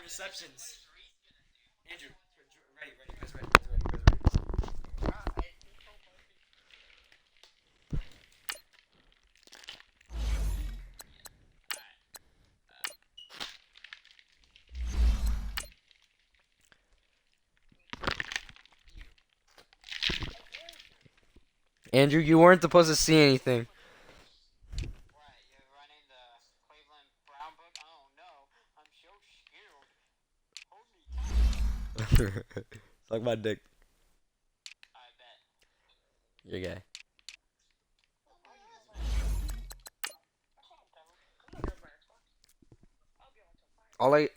receptions. Andrew, ready, guys ready, guys ready. Andrew, you weren't supposed to see anything. Suck my dick. You're gay. All I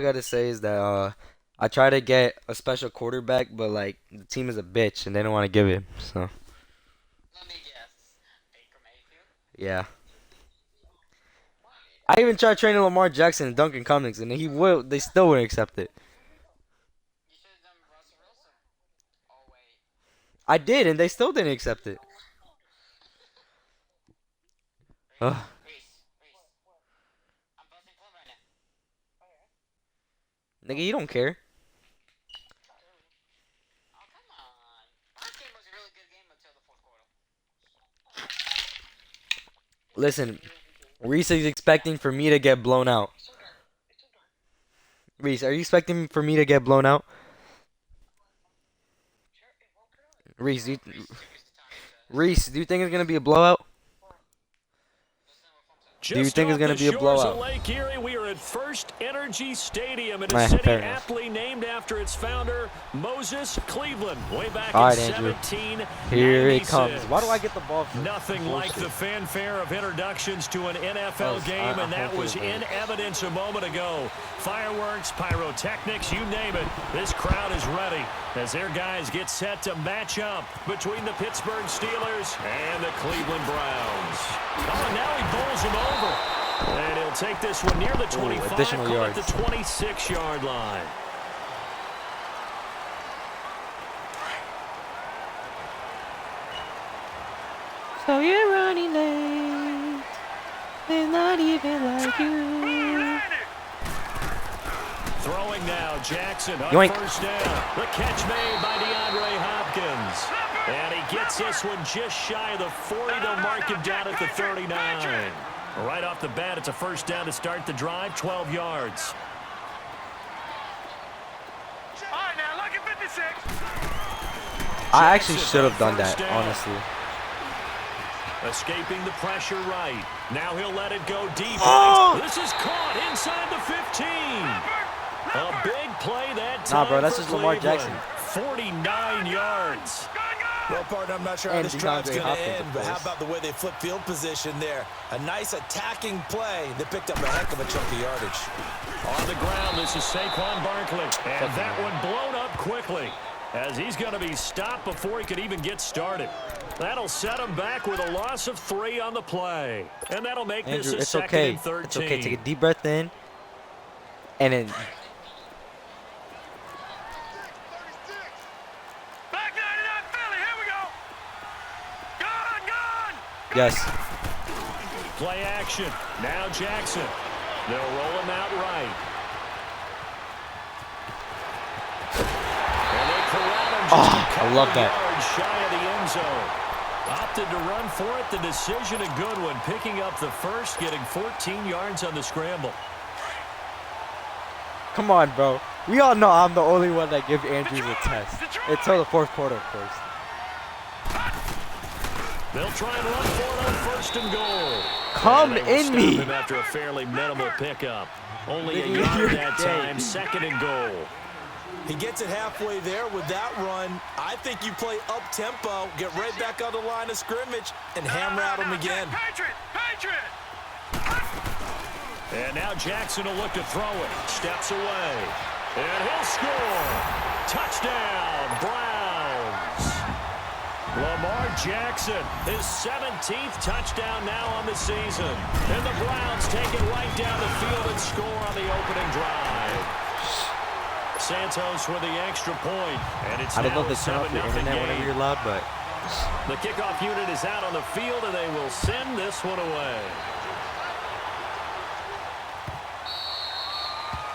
gotta say is that I try to get a special quarterback, but like the team is a bitch and they don't want to give it. So Let me guess. Baker Mayfield? yeah. I even tried training Lamar Jackson and Duncan Cummings, and they still wouldn't accept it. You should have done Russell Wilson. Oh, wait. I did, and they still didn't accept it. Ugh. Reese. I'm buzzing Flome right now. Nigga, you don't care. Oh, come on. Last game was a really good game until the fourth quarter. Listen, Reese is expecting for me to get blown out. Reese, are you expecting for me to get blown out? Reese, Reese, do you think it's gonna be a blowout? Do you think it's going to be a blowout? Lake Erie, we are at First Energy Stadium in a Man, city fair enough. aptly named after its founder, Moses Cleveland, way back All right, in Andrew. 1796. Here it comes. Why do I get the ball for Nothing like the fanfare of introductions to an NFL game, and that was in evidence a moment ago. Fireworks, pyrotechnics, you name it. This crowd is ready as their guys get set to match up between the Pittsburgh Steelers and the Cleveland Browns. Oh, and now he bowls him over. And he'll take this one near the 25, additional call it yards. the 26-yard line. So you're running late. It's not even like you. Throwing now, Jackson on Yoink. first down. The catch made by DeAndre Hopkins. And he gets this one just shy of the 40. They'll mark him down at the 39. Right off the bat, it's a first down to start the drive, 12 yards. All right, now look at 56. I actually should have done that, honestly. Escaping the pressure right. Now he'll let it go deep. Oh! This is caught inside the 15. A big play that time. Nah, bro, that's for just Lamar Cleveland. Jackson. 49 yards. Well, partner, I'm not sure how And this drive's DeAndre going to Hopkins, end, of but how course. about the way they flip field position there? A nice attacking play that picked up a heck of a chunk of yardage. On the ground, this is Saquon Barkley. And that one blown up quickly as he's going to be stopped before he could even get started. That'll set him back with a loss of 3 on the play. And that'll make Andrew, this a it's second okay. and 13. It's okay. Take a deep breath in. And then... Back 99 Philly, here we go. Gone. Yes. Play action. Now Jackson. They'll roll him out right. And they corral him just a I love couple that. yards shy of the end zone. Opted to run for it. The decision a good one. Picking up the first, getting 14 yards on the scramble. Come on, bro. We all know I'm the only one that gives Andrews a test. Until the fourth quarter, of course. They'll try and run for it on first and goal. Come And they will in stop me. him after a fairly minimal pickup. Only a Nigga, yard you're that gay. time. Second and goal. He gets it halfway there with that run. I think you play up-tempo, get right back on the line of scrimmage, and hammer out him again. Patriot. And now Jackson will look to throw it. Steps away. And he'll score. Touchdown, Browns. Lamar Jackson, his 17th touchdown now on the season. And the Browns take it right down the field and score on the opening drive. Santos with the extra point. And it's I don't know now if they turn off your 7-0 internet whenever game. you're loud, but... The kickoff unit is out on the field, and they will send this one away.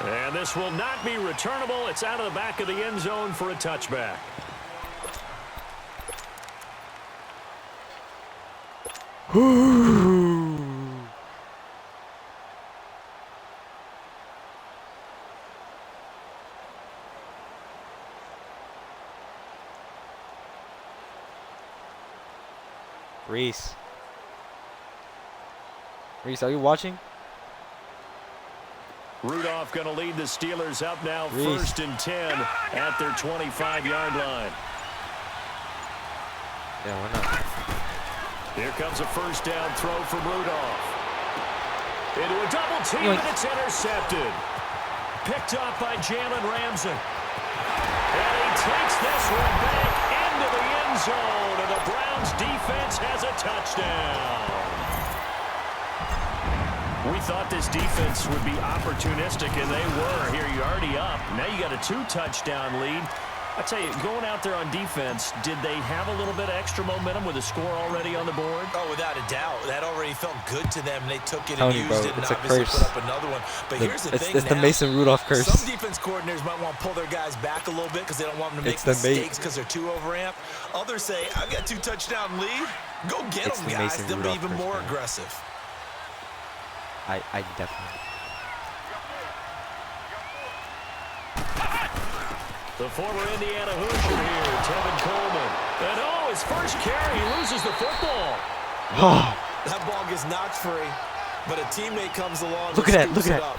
And this will not be returnable. It's out of the back of the end zone for a touchback. Reese. Reese, are you watching? Rudolph going to lead the Steelers up now, Reese. 1st and 10 at their 25-yard line. Yeah, why not? Here comes a first down throw from Rudolph. Into a double team, and it's intercepted. Picked off by Jalen Ramsey. And he takes this one back into the end zone, and the Browns defense has a touchdown. We thought this defense would be opportunistic, and they were. Here, you're already up. Now you got a 2-touchdown lead. I tell you, going out there on defense, did they have a little bit of extra momentum with a score already on the board? Oh, without a doubt. That already felt good to them. They took it and Tony, used bro, it and it's a obviously curse. put up another one. But here's the thing It's the now. Mason Rudolph curse. Some defense coordinators might want to pull their guys back a little bit because they don't want them to make mistakes because they're too overamped. Others say, I've got 2-touchdown lead. Go get them, guys. They'll be even more aggressive. I definitely. The former Indiana Hoosier here, Tevin Coleman. And oh, his first carry, he loses the football. That ball gets knocked free, but a teammate comes along Look and at that, look scoops at it up.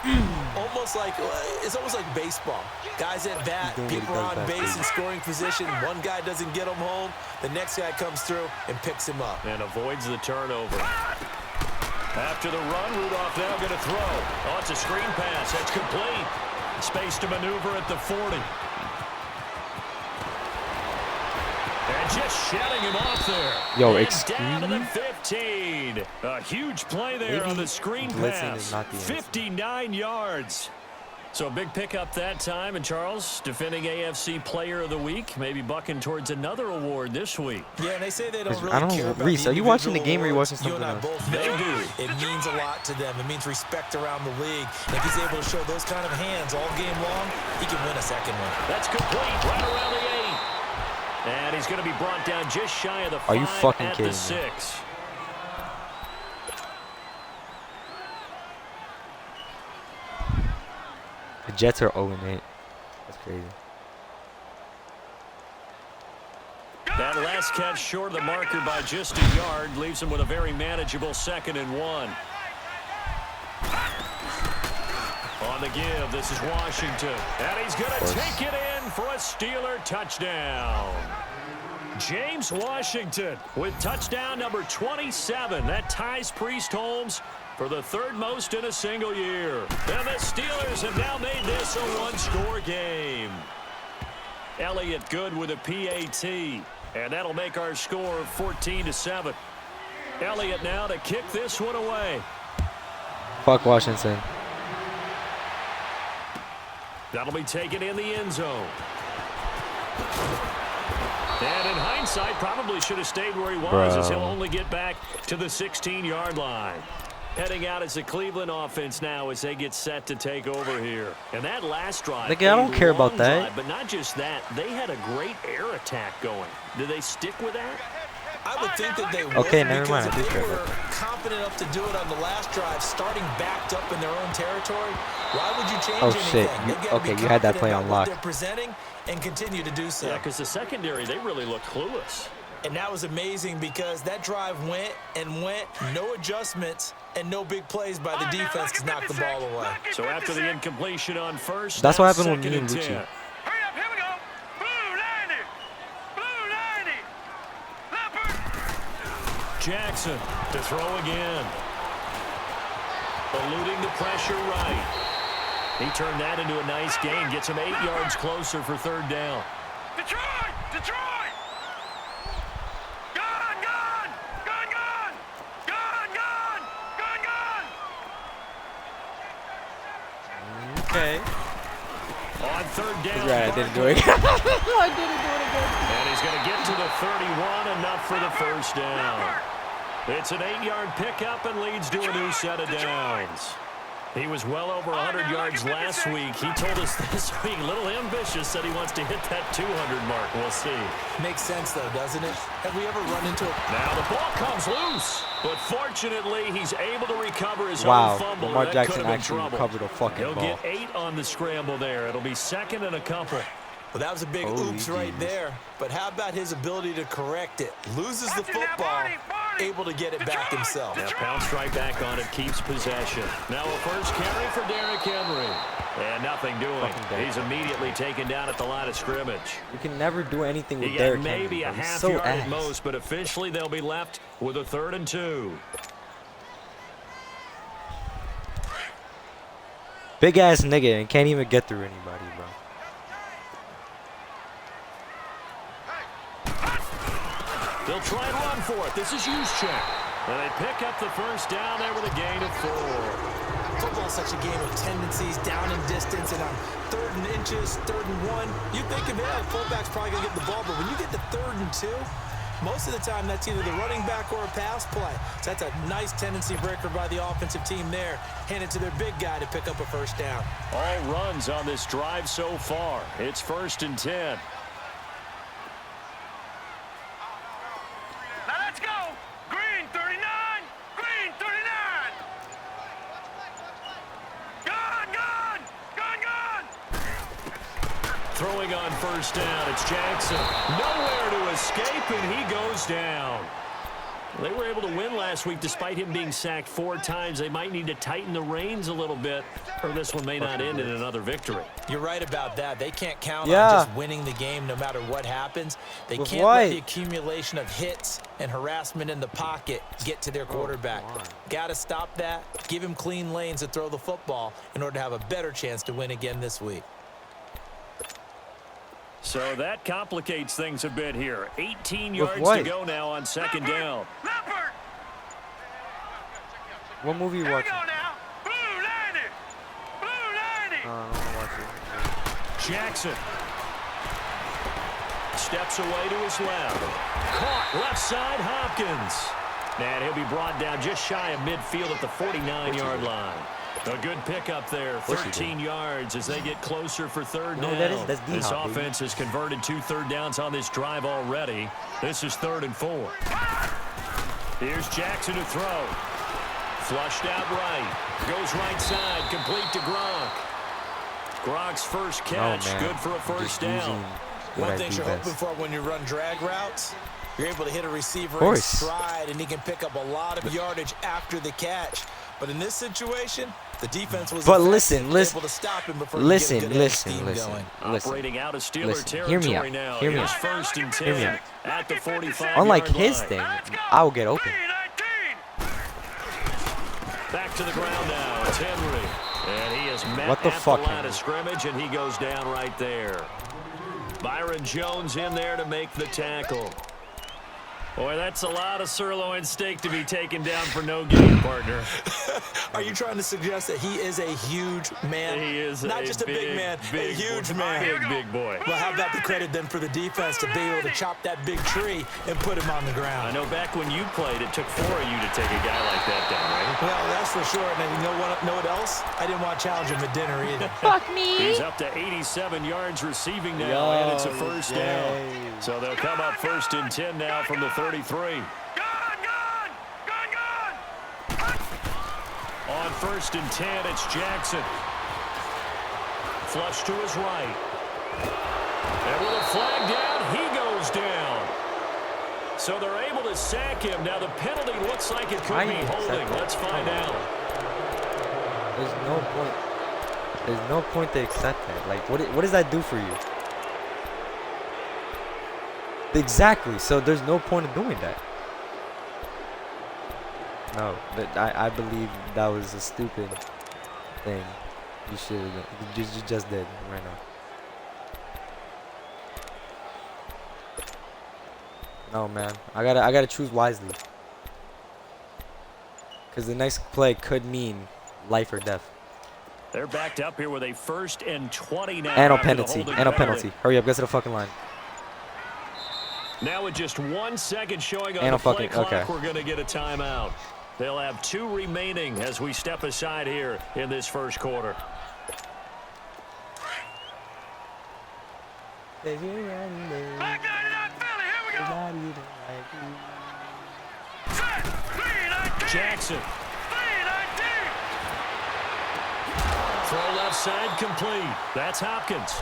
It's almost like baseball. Guys at bat, people are on base in scoring position. One guy doesn't get him home. The next guy comes through and picks him up. And avoids the turnover. After the run, Rudolph now going to throw. Oh, it's a screen pass. That's complete. Space to maneuver at the 40. And just shutting him off there. Yo, and excuse down to the me? 15. A huge play there on the screen blitzing pass. is not the answer. 59 yards. So a big pickup that time. And Charles, defending AFC Player of the Week, maybe bucking towards another award this week. Yeah, and they say they don't really I don't care know. about Reese, the are you watching the game or are you individual watching awards. something You and I else? both They know it means a lot to them. It means respect around the league. And if he's able to show those kind of hands all game long, he can win a second one. That's complete right around the 8. And he's going to be brought down just shy of the 5 Are you fucking at kidding the me? 6. The Jets are 0-8. That's crazy. That last catch short of the marker by just a yard leaves him with a very manageable 2nd and 1. On the give, this is Washington. And he's going to take it in for a Steeler touchdown. James Washington with touchdown number 27. That ties Priest Holmes for the 3rd most in a single year. And the Steelers have now made this a 1-score game. Elliott good with a PAT. And that'll make our score 14-7. Elliott now to kick this one away. Fuck Washington. That'll be taken in the end zone. And in hindsight, probably should have stayed where he was, as he'll only get back to the 16-yard line. Heading out as the Cleveland offense now as they get set to take over here. And that last drive, Nigga, I don't care about that. drive, but not just that, they had a great air attack going. Did they stick with that? I would think that they would. Okay, never because mind. I do if care they about were confident enough to do it on the last drive, starting backed up in their own territory, why would you change Oh, anything? shit. They've got to be Okay, you had that confident play about on what lock. they're presenting and continue to do so. Yeah, because the secondary, they really look clueless. And that was amazing because that drive went and went, no adjustments, and no big plays by the defense to knock the ball away. So after the incompletion on first, That's what now happened with me 2nd and and Lucci. 10. Hurry up, here we go. Blue 90. Blue 90. Leopard. Jackson to throw again. Eluding the pressure right. He turned that into a nice gain. Gets him 8 yards closer for 3rd down. Detroit. Detroit. Gone, gone. Gone, gone. Gone, gone. Gone, gone. Okay. On 3rd down. Right, I didn't do it. And he's going to get to the 31, enough for the first down. It's an 8-yard pickup and leads to a new set of downs. He was well over 100 yards last week. He told us this week, a little ambitious, said he wants to hit that 200 mark. We'll see. Makes sense, though, doesn't it? Have we ever run into it? Now the ball comes loose, but fortunately, he's able to recover his Wow, own fumble. Lamar That Jackson could have been actually trouble. recovered a fucking He'll ball. get 8 on the scramble there. It'll be second and a couple. Well, that was a big oops right there. But how about his ability to correct it? Loses the football, able to get it back himself. Now pounced right back on it, keeps possession. Now a first carry for Derrick Henry. And nothing doing. He's immediately taken down at the line of scrimmage. You can never do anything with He got Derrick maybe Henry. a half so yard ass. at most, but officially they'll be left with a 3rd and 2. Big ass nigga and can't even get through anybody, bro. They'll try and run for it. This is Juszczyk. And they pick up the first down there with a gain of 4. Football's such a game of tendencies, down in distance, and on 3rd and inches, 3rd and 1. You think of it, the fullback's probably going to get the ball, but when you get to 3rd and 2, most of the time that's either the running back or a pass play. So that's a nice tendency breaker by the offensive team there. Hand it to their big guy to pick up a first down. All runs on this drive so far. It's 1st and 10. Now let's go. Green 39. Green 39. Gone, gone. Gone, gone. Throwing on first down, it's Jackson. Nowhere to escape, and he goes down. They were able to win last week despite him being sacked 4 times. They might need to tighten the reins a little bit, or this one may not end in another victory. You're right about that. They can't count on Yeah. just winning the game no matter what happens. They With can't White. let the accumulation of hits and harassment in the pocket get to their quarterback. Got to stop that. Give him clean lanes to throw the football in order to have a better chance to win again this week. So that complicates things a bit here. 18 yards to White. go now on 2nd down. Leopard. What movie you Here we watching? go now. Blue 90. Blue 90. I don't watch it. Jackson steps away to his left. Caught left side, Hopkins. And he'll be brought down just shy of midfield at the 49-yard line. A good pickup there, 13 yards as they get closer for 3rd down. That's This D-Hop, baby. offense has converted 2 third downs on this drive already. This is 3rd and 4. Here's Jackson to throw. Flushed out right. Goes right side, complete to Gronk. Gronk's first catch, man. good for a first Just down. using what One I thing do you're best. hoping for when you run drag routes, you're able to hit a receiver in course. stride, and he can pick up a lot of yardage after the catch. But in this situation, the defense was But effective, listen, able to stop him before Listen, he could get a good listen, steam listen, going. listen. Operating out of Steeler Listen, hear territory me out. now. Hear me Here's out. 1st and 10 Hear me out. at the 45-yard Unlike his line. thing, I'll get open. Green 19. Back to the ground now. It's Henry. And he is met What the at fuck, the line Henry? of scrimmage, and he goes down right there. Byron Jones in there to make the tackle. Boy, that's a lot of sirloin steak to be taken down for no gain, partner. Are you trying to suggest that he is a huge man? He is not just a big man, a huge man. Big boy. Well, how about the credit then for the defense to be able to chop that big tree and put him on the I ground? know back when you played, it took 4 of you to take a guy like that down, right? Well, that's for sure. And then you know what else? I didn't want to challenge him at dinner either. He's up to 87 yards receiving now, and it's a first down. So they'll come up 1st and 10 now from the 33. Gone, gone. Gone, gone. On 1st and 10, it's Jackson. Flush to his right. And with a flag down, he goes down. So they're able to sack him. Now the penalty looks like it could be holding. Let's find out. There's no point. There's no point to accept that. Like, what does that do for you? Exactly. So there's no point in doing that. No, I believe that was a stupid thing. You should have. You just did right now. No, man. I gotta choose wisely. Cause the next play could mean life or death. They're backed up here with a 1st and 20 now. And a after the penalty. holding And a penalty. Hurry up, get to the fucking line. Now with just 1 second showing on And the a play fucking- clock, okay. we're going to get a timeout. They'll have 2 remaining as we step aside here in this first quarter. Back 99 Philly, here we go. Set, 3-19. Jackson. 3-19. Throw left side complete. That's Hopkins.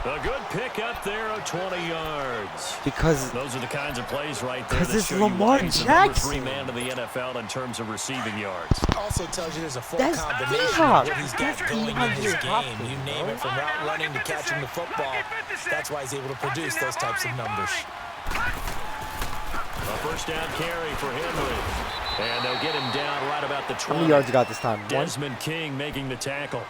A good pick up there of 20 yards. Because Those are the kinds of plays right there. Because that it's show you Lamar why he's the number 3 Jackson. man in the NFL in terms of receiving yards. Also tells you there's a full That's combination D-Hop. of what he's got That's going in his D-Hop, game. You name bro. it, from route running to catching the football. That's why he's able to produce those types of numbers. A first down carry for Henry. And they'll get him down right about the 20. How many yards you got this time? 1? Desmond King making the tackle.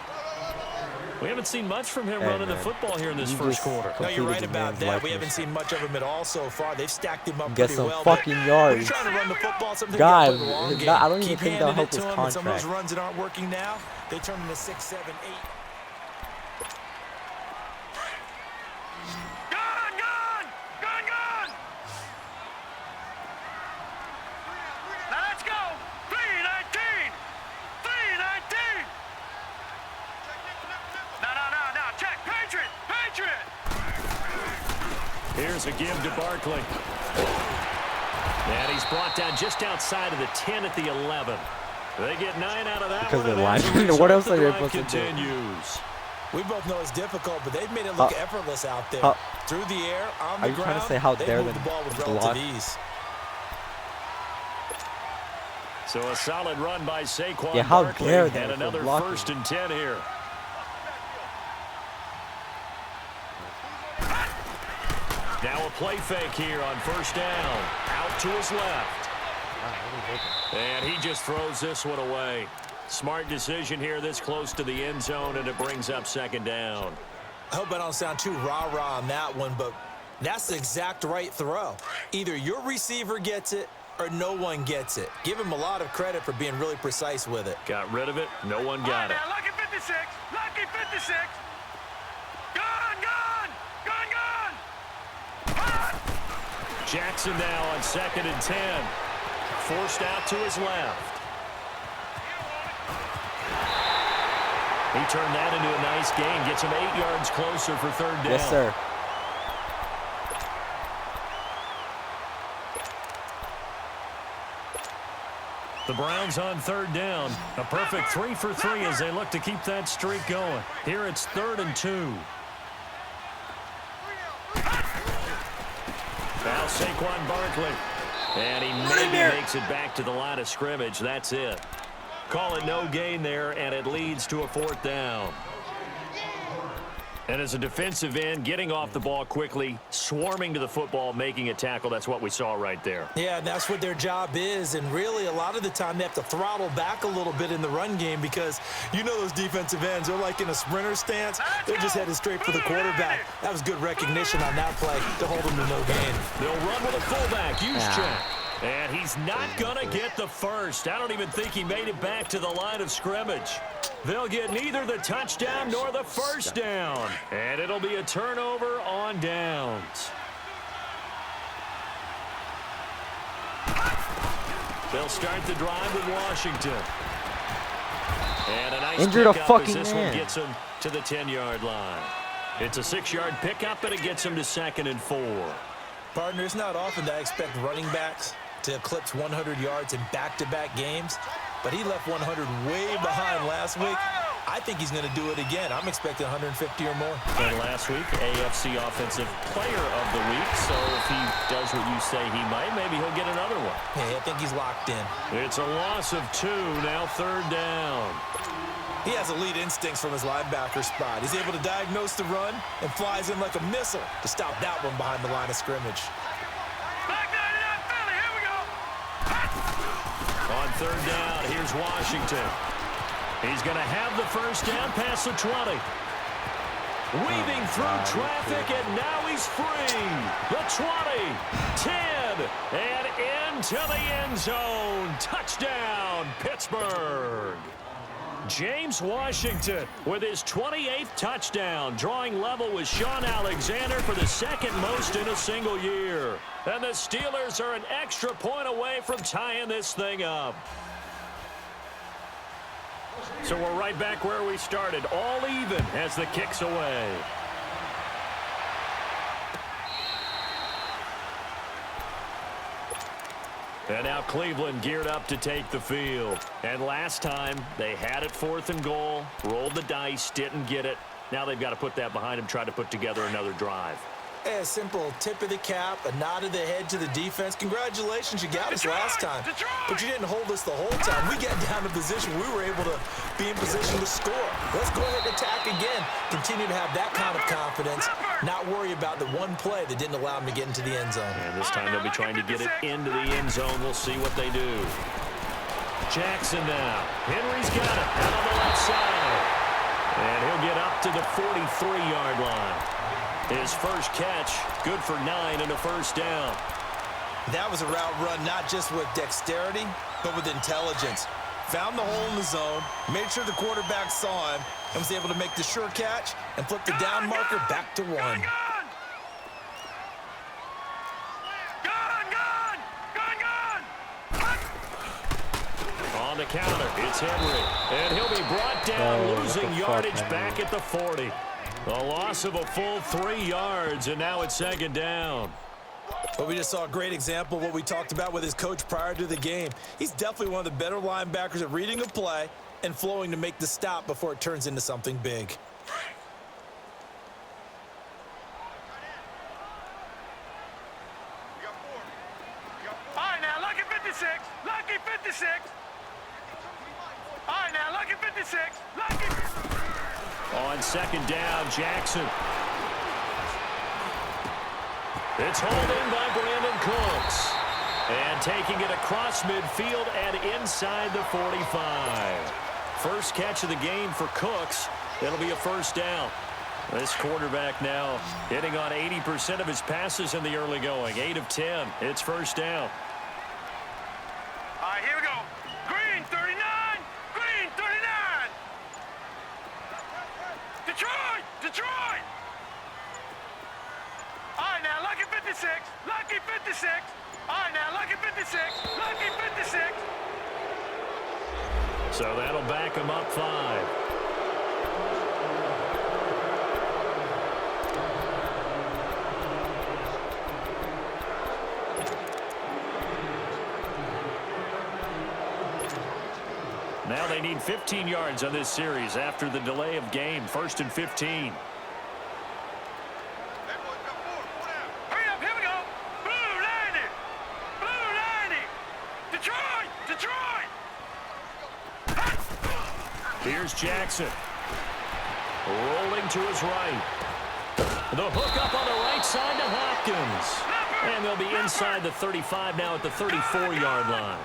We haven't seen much from him Hey, running the man. football here in this You first just quarter. No, you're completed right the about man's that. We likeness. haven't seen much of him at all so far. They've stacked him up Get pretty some well. fucking When yards. you're trying to run the football, sometimes God, you gotta play the long game. I don't even Keep think that'll handing help it to his him, and some of those contract. runs that aren't working now, they turn into 6, 7, 8. Gun, gun, gun, gun. Now let's go. 3-19. 3-19. No. Check. Patriot. Here's a give to Barkley. And he's brought down just outside of the 10 at the 11. They get 9 out of that Because one. they're and as a lying. result, What else the are they drive supposed to do? continues. We both know it's difficult, but they've made it look effortless out there. Through the air, on the Are you ground, trying to say how they dare move them the ball with block? relative ease. So a solid run by Saquon Yeah, how Barkley, dare they and for another blocking. 1st and 10 here. Now a play fake here on first down. Out to his left. And he just throws this one away. Smart decision here this close to the end zone, and it brings up 2nd down. I hope I don't sound too rah-rah on that one, but that's the exact right throw. Either your receiver gets it or no one gets it. Give him a lot of credit for being really precise with it. Got rid of it. No one got it. Now, lucky 56. Lucky 56. Gun, gun. Gun, gun. Gun. Jackson now on 2nd and 10. Forced out to his left. He turned that into a nice gain. Gets him 8 yards closer for 3rd down. Yes, sir. The Browns on 3rd down. A perfect 3 for 3 as they look to keep that streak going. Here it's 3rd and 2. Now Saquon Barkley. And he maybe makes it back to the line of scrimmage. That's it. Call it no gain there, and it leads to a 4th down. And as a defensive end, getting off the ball quickly, swarming to the football, making a tackle, that's what we saw right there. Yeah, and that's what their job is. And really, a lot of the time, they have to throttle back a little bit in the run game because you know those defensive ends, they're like in a sprinter stance. They're just headed straight for the quarterback. That was good recognition on that play to hold them to no gain. They'll run with a fullback, use check. And he's not going to get the first. I don't even think he made it back to the line of scrimmage. They'll get neither the touchdown nor the first down. And it'll be a turnover on downs. They'll start the drive with Washington. And a nice Injured a pickup fucking as this man. one gets him to the 10-yard line. It's a 6-yard pickup, and it gets him to 2nd and 4. Partner, it's not often that I expect running backs to eclipse 100 yards in back-to-back games, but he left 100 way behind last week. I think he's going to do it again. I'm expecting 150 or more. And last week, AFC Offensive Player of the Week. So if he does what you say he might, maybe he'll get another one. Hey, I think he's locked in. It's a loss of 2, now 3rd down. He has elite instincts from his linebacker spot. He's able to diagnose the run and flies in like a missile to stop that one behind the line of scrimmage. Back 99 Philly. Here we go. On 3rd down, here's Washington. He's going to have the first down past the 20. Weaving through traffic, and now he's free. The 20, 10, and into the end zone. Touchdown, Pittsburgh. James Washington with his 28th touchdown, drawing level with Sean Alexander for the 2nd most in a single year. And the Steelers are an extra point away from tying this thing up. So we're right back where we started, all even as the kick's away. And now Cleveland geared up to take the field. And last time, they had it 4th and goal, rolled the dice, didn't get it. Now they've got to put that behind them, try to put together another drive. A simple tip of the cap, a nod of the head to the defense. Congratulations, you got us last time. But you didn't hold us the whole time. We got down to position. We were able to be in position to score. Let's go ahead and attack again. Continue to have that kind of confidence. Not worry about the one play that didn't allow them to get into the end zone. And this time they'll be trying to get it into the end zone. We'll see what they do. Jackson now. Henry's got it out on the left side. And he'll get up to the 43-yard line. His first catch, good for 9 and a first down. That was a route run not just with dexterity, but with intelligence. Found the hole in the zone, made sure the quarterback saw him, and was able to make the sure catch and flip the down marker back to 1. Gun! On the counter, it's Henry. And he'll be brought down, losing yardage back at the 40. A loss of a full 3 yards, and now it's 2nd down. But we just saw a great example of what we talked about with his coach prior to the game. He's definitely one of the better linebackers at reading a play and flowing to make the stop before it turns into something big. All right, now, lucky 56. Lucky 56. All right, now, lucky 56. Lucky. On 2nd down, Jackson. It's hauled in by Brandon Cooks. And taking it across midfield and inside the 45. First catch of the game for Cooks. It'll be a first down. This quarterback now hitting on 80% of his passes in the early going. 8 of 10. It's first down. All right, here we go. Green 39. Green 39. Detroit! Detroit! All right, now, lucky 56. Lucky 56. All right, now, lucky 56. Lucky 56. So that'll back him up 5. Now they need 15 yards on this series after the delay of game. 1st and 15. Hurry up, here we go. Blue 90. Blue 90. Detroit! Detroit! Here's Jackson. Rolling to his right. The hook up on the right side to Hopkins. And they'll be inside the 35 now at the 34-yard line.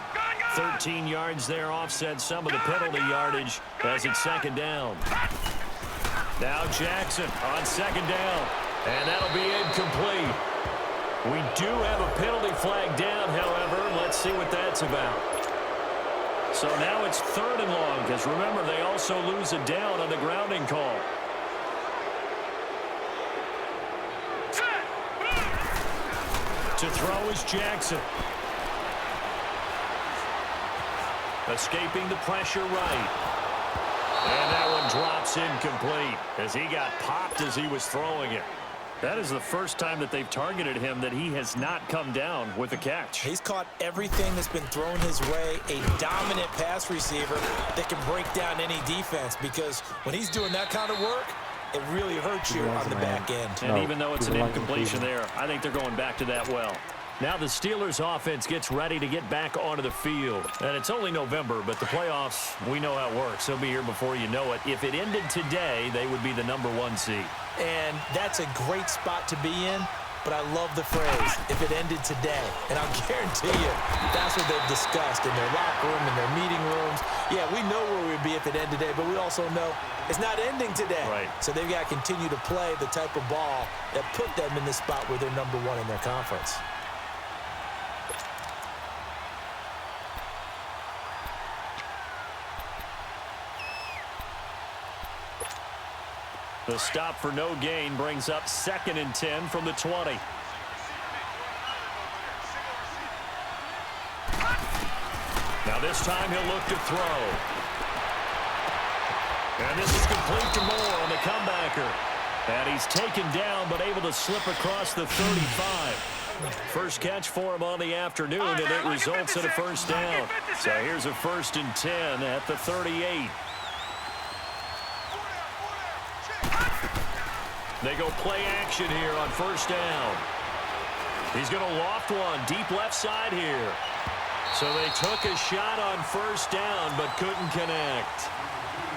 13 yards there, offset some of the penalty yardage as it's 2nd down. Now Jackson on 2nd down. And that'll be incomplete. We do have a penalty flag down, however. Let's see what that's about. So now it's 3rd and long, because remember, they also lose a down on the grounding call. To throw is Jackson. Escaping the pressure right. And that one drops incomplete as he got popped as he was throwing it. That is the first time that they've targeted him that he has not come down with a catch. He's caught everything that's been thrown his way, a dominant pass receiver that can break down any defense, because when he's doing that kind of work, it really hurts you on the back end. And even though it's an incompletion there, I think they're going back to that well. Now the Steelers offense gets ready to get back onto the field. And it's only November, but the playoffs, we know how it works. They'll be here before you know it. If it ended today, they would be the #1 seed. And that's a great spot to be in, but I love the phrase, if it ended today. And I'll guarantee you, that's what they've discussed in their locker room, in their meeting rooms. Yeah, we know where we'd be if it ended today, but we also know it's not ending today. Right. So they've got to continue to play the type of ball that put them in the spot where they're #1 in their conference. The stop for no gain brings up 2nd and 10 from the 20. Now this time he'll look to throw. And this is complete to Moore on the comebacker. And he's taken down, but able to slip across the 35. First catch for him on the afternoon, and it results in a first down. So here's a 1st and 10 at the 38. They go play action here on first down. He's going to loft one deep left side here. So they took a shot on first down, but couldn't connect.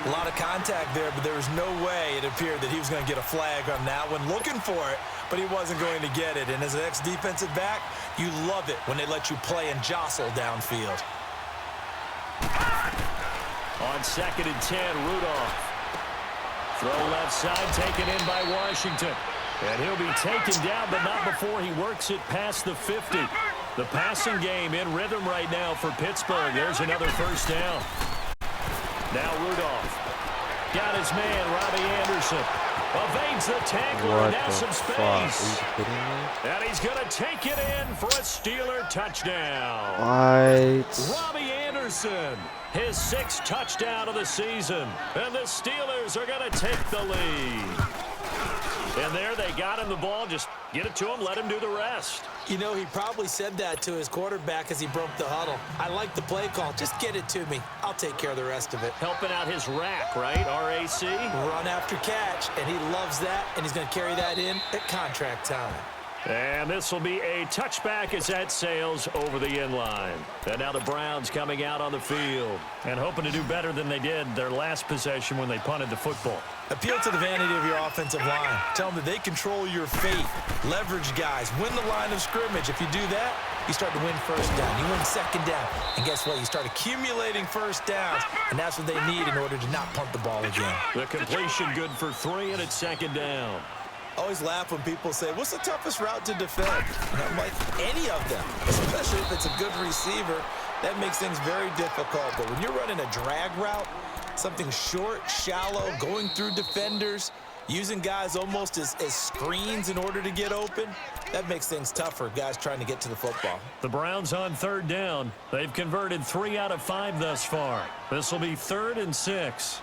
A lot of contact there, but there was no way it appeared that he was going to get a flag on that one. Looking for it, but he wasn't going to get it. And as an ex-defensive back, you love it when they let you play and jostle downfield. On 2nd and 10, Rudolph. Throw left side, taken in by Washington. And he'll be taken down, but not before he works it past the 50. The passing game in rhythm right now for Pittsburgh. There's another first down. Now Rudolph. Got his man, Robbie Anderson. Evades the tackler, and now some space. And he's going to take it in for a Steeler touchdown. Robbie Anderson, his 6th touchdown of the season. And the Steelers are going to take the lead. And there they got him the ball. Just get it to him, let him do the rest. You know, he probably said that to his quarterback as he broke the huddle. I like the play call. Just get it to me. I'll take care of the rest of it. Helping out his rack, right? RAC. Run after catch, and he loves that, and he's going to carry that in at contract time. And this will be a touchback as that sails over the end line. And now the Browns coming out on the field and hoping to do better than they did their last possession when they punted the football. Appeal to the vanity of your offensive line. Tell them that they control your fate. Leverage guys. Win the line of scrimmage. If you do that, you start to win first down. You win second down. And guess what? You start accumulating first downs. And that's what they need in order to not punt the ball again. The completion good for 3, and it's 2nd down. I always laugh when people say, what's the toughest route to defend? And I'm like, any of them, especially if it's a good receiver. That makes things very difficult. But when you're running a drag route, something short, shallow, going through defenders, using guys almost as screens in order to get open, that makes things tougher, guys trying to get to the football. The Browns on 3rd down. They've converted 3 out of 5 thus far. This will be 3rd and 6.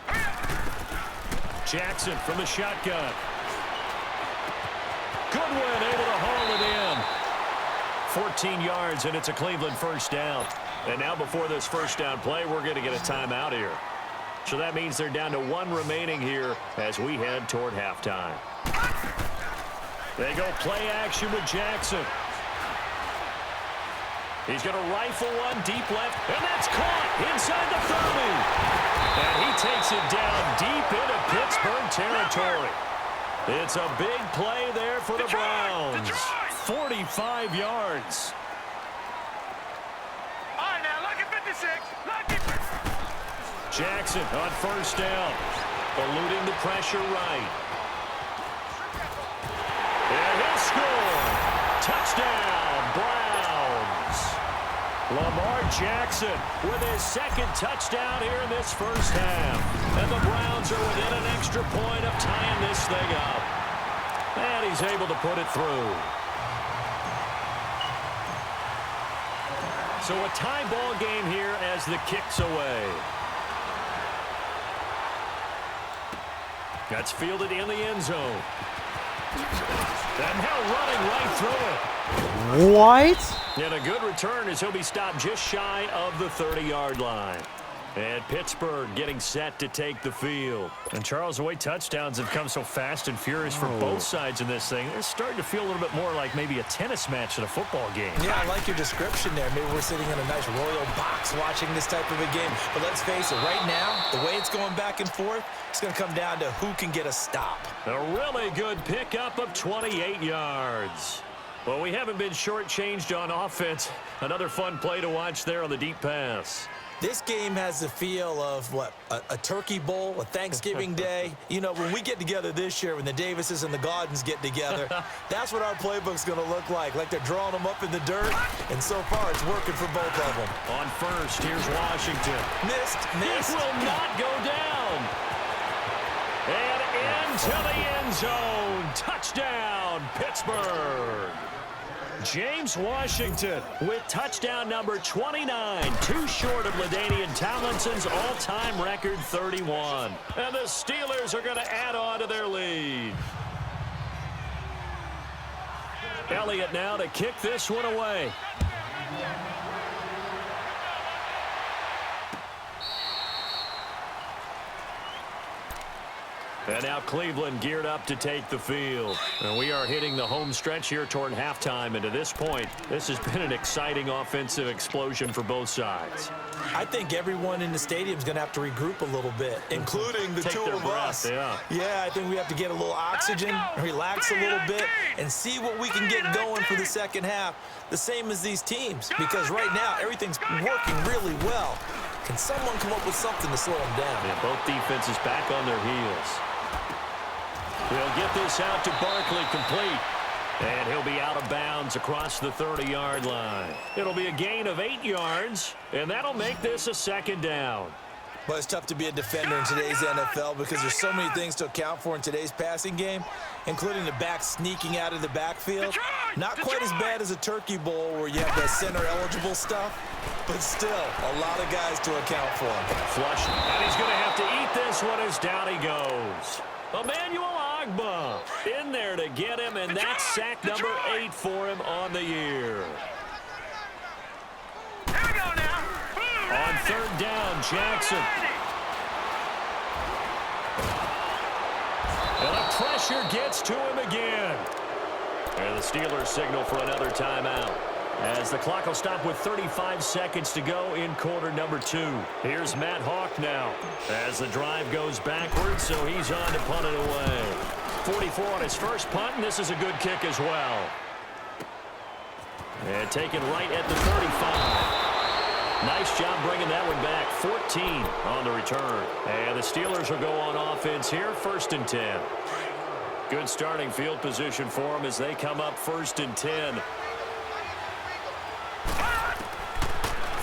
Jackson from the shotgun. Goodwin able to haul it in. 14 yards, and it's a Cleveland first down. And now before this first down play, we're going to get a timeout here. So that means they're down to 1 remaining here as we head toward halftime. They go play action with Jackson. He's going to rifle one deep left, and that's caught inside the 30. And he takes it down deep into Pittsburgh territory. It's a big play there for the Browns. 45 yards. All right, now, lucky 56. Lucky 56. Jackson on first down. Eluding the pressure right. And he'll score. Touchdown, Browns. Lamar Jackson with his 2nd touchdown here in this first half. And the Browns are within an extra point of tying this thing up. And he's able to put it through. So a tie ball game here as the kick's away. That's fielded in the end zone. And now running right through it. What? And a good return as he'll be stopped just shy of the 30-yard line. And Pittsburgh getting set to take the field. And Charles, the way touchdowns have come so fast and furious for both sides in this thing, it's starting to feel a little bit more like maybe a tennis match than a football game. Yeah, I like your description there. Maybe we're sitting in a nice royal box watching this type of a game. But let's face it, right now, the way it's going back and forth, it's going to come down to who can get a stop. A really good pickup of 28 yards. Well, we haven't been shortchanged on offense. Another fun play to watch there on the deep pass. This game has the feel of, what, a turkey bowl, a Thanksgiving day. You know, when we get together this year, when the Davises and the Gaudens get together, that's what our playbook's going to look like they're drawing them up in the dirt, and so far it's working for both of them. On first, here's Washington. Missed. It will not go down. And into the end zone. Touchdown, Pittsburgh. James Washington with touchdown number 29, too short of LaDainian Tomlinson's all-time record 31. And the Steelers are going to add on to their lead. Elliott now to kick this one away. And now Cleveland geared up to take the field. And we are hitting the home stretch here toward halftime. And to this point, this has been an exciting offensive explosion for both sides. I think everyone in the stadium is going to have to regroup a little bit, including the two of us. Yeah, I think we have to get a little oxygen, relax a little bit, and see what we can get going for the second half, the same as these teams. Because right now, everything's working really well. Can someone come up with something to slow them down? Yeah, both defenses back on their heels. They'll get this out to Barkley, complete. And he'll be out of bounds across the 30-yard line. It'll be a gain of 8 yards, and that'll make this a second down. But it's tough to be a defender in today's NFL because there's so many things to account for in today's passing game, including the back sneaking out of the backfield. Not quite as bad as a Turkey Bowl where you have the center-eligible stuff, but still a lot of guys to account for. Flush, and he's going to have to eat this one as down he goes. Emmanuel Ogbah in there to get him, and that's sack number 8 for him on the year. Here we go now. On third down, Jackson. And the pressure gets to him again. And the Steelers signal for another timeout, as the clock will stop with 35 seconds to go in quarter number 2. Here's Matt Hawk now as the drive goes backwards, so he's on to punt it away. 44 on his first punt, and this is a good kick as well. And taken right at the 35. Nice job bringing that one back. 14 on the return. And the Steelers will go on offense here, 1st and 10. Good starting field position for them as they come up 1st and 10.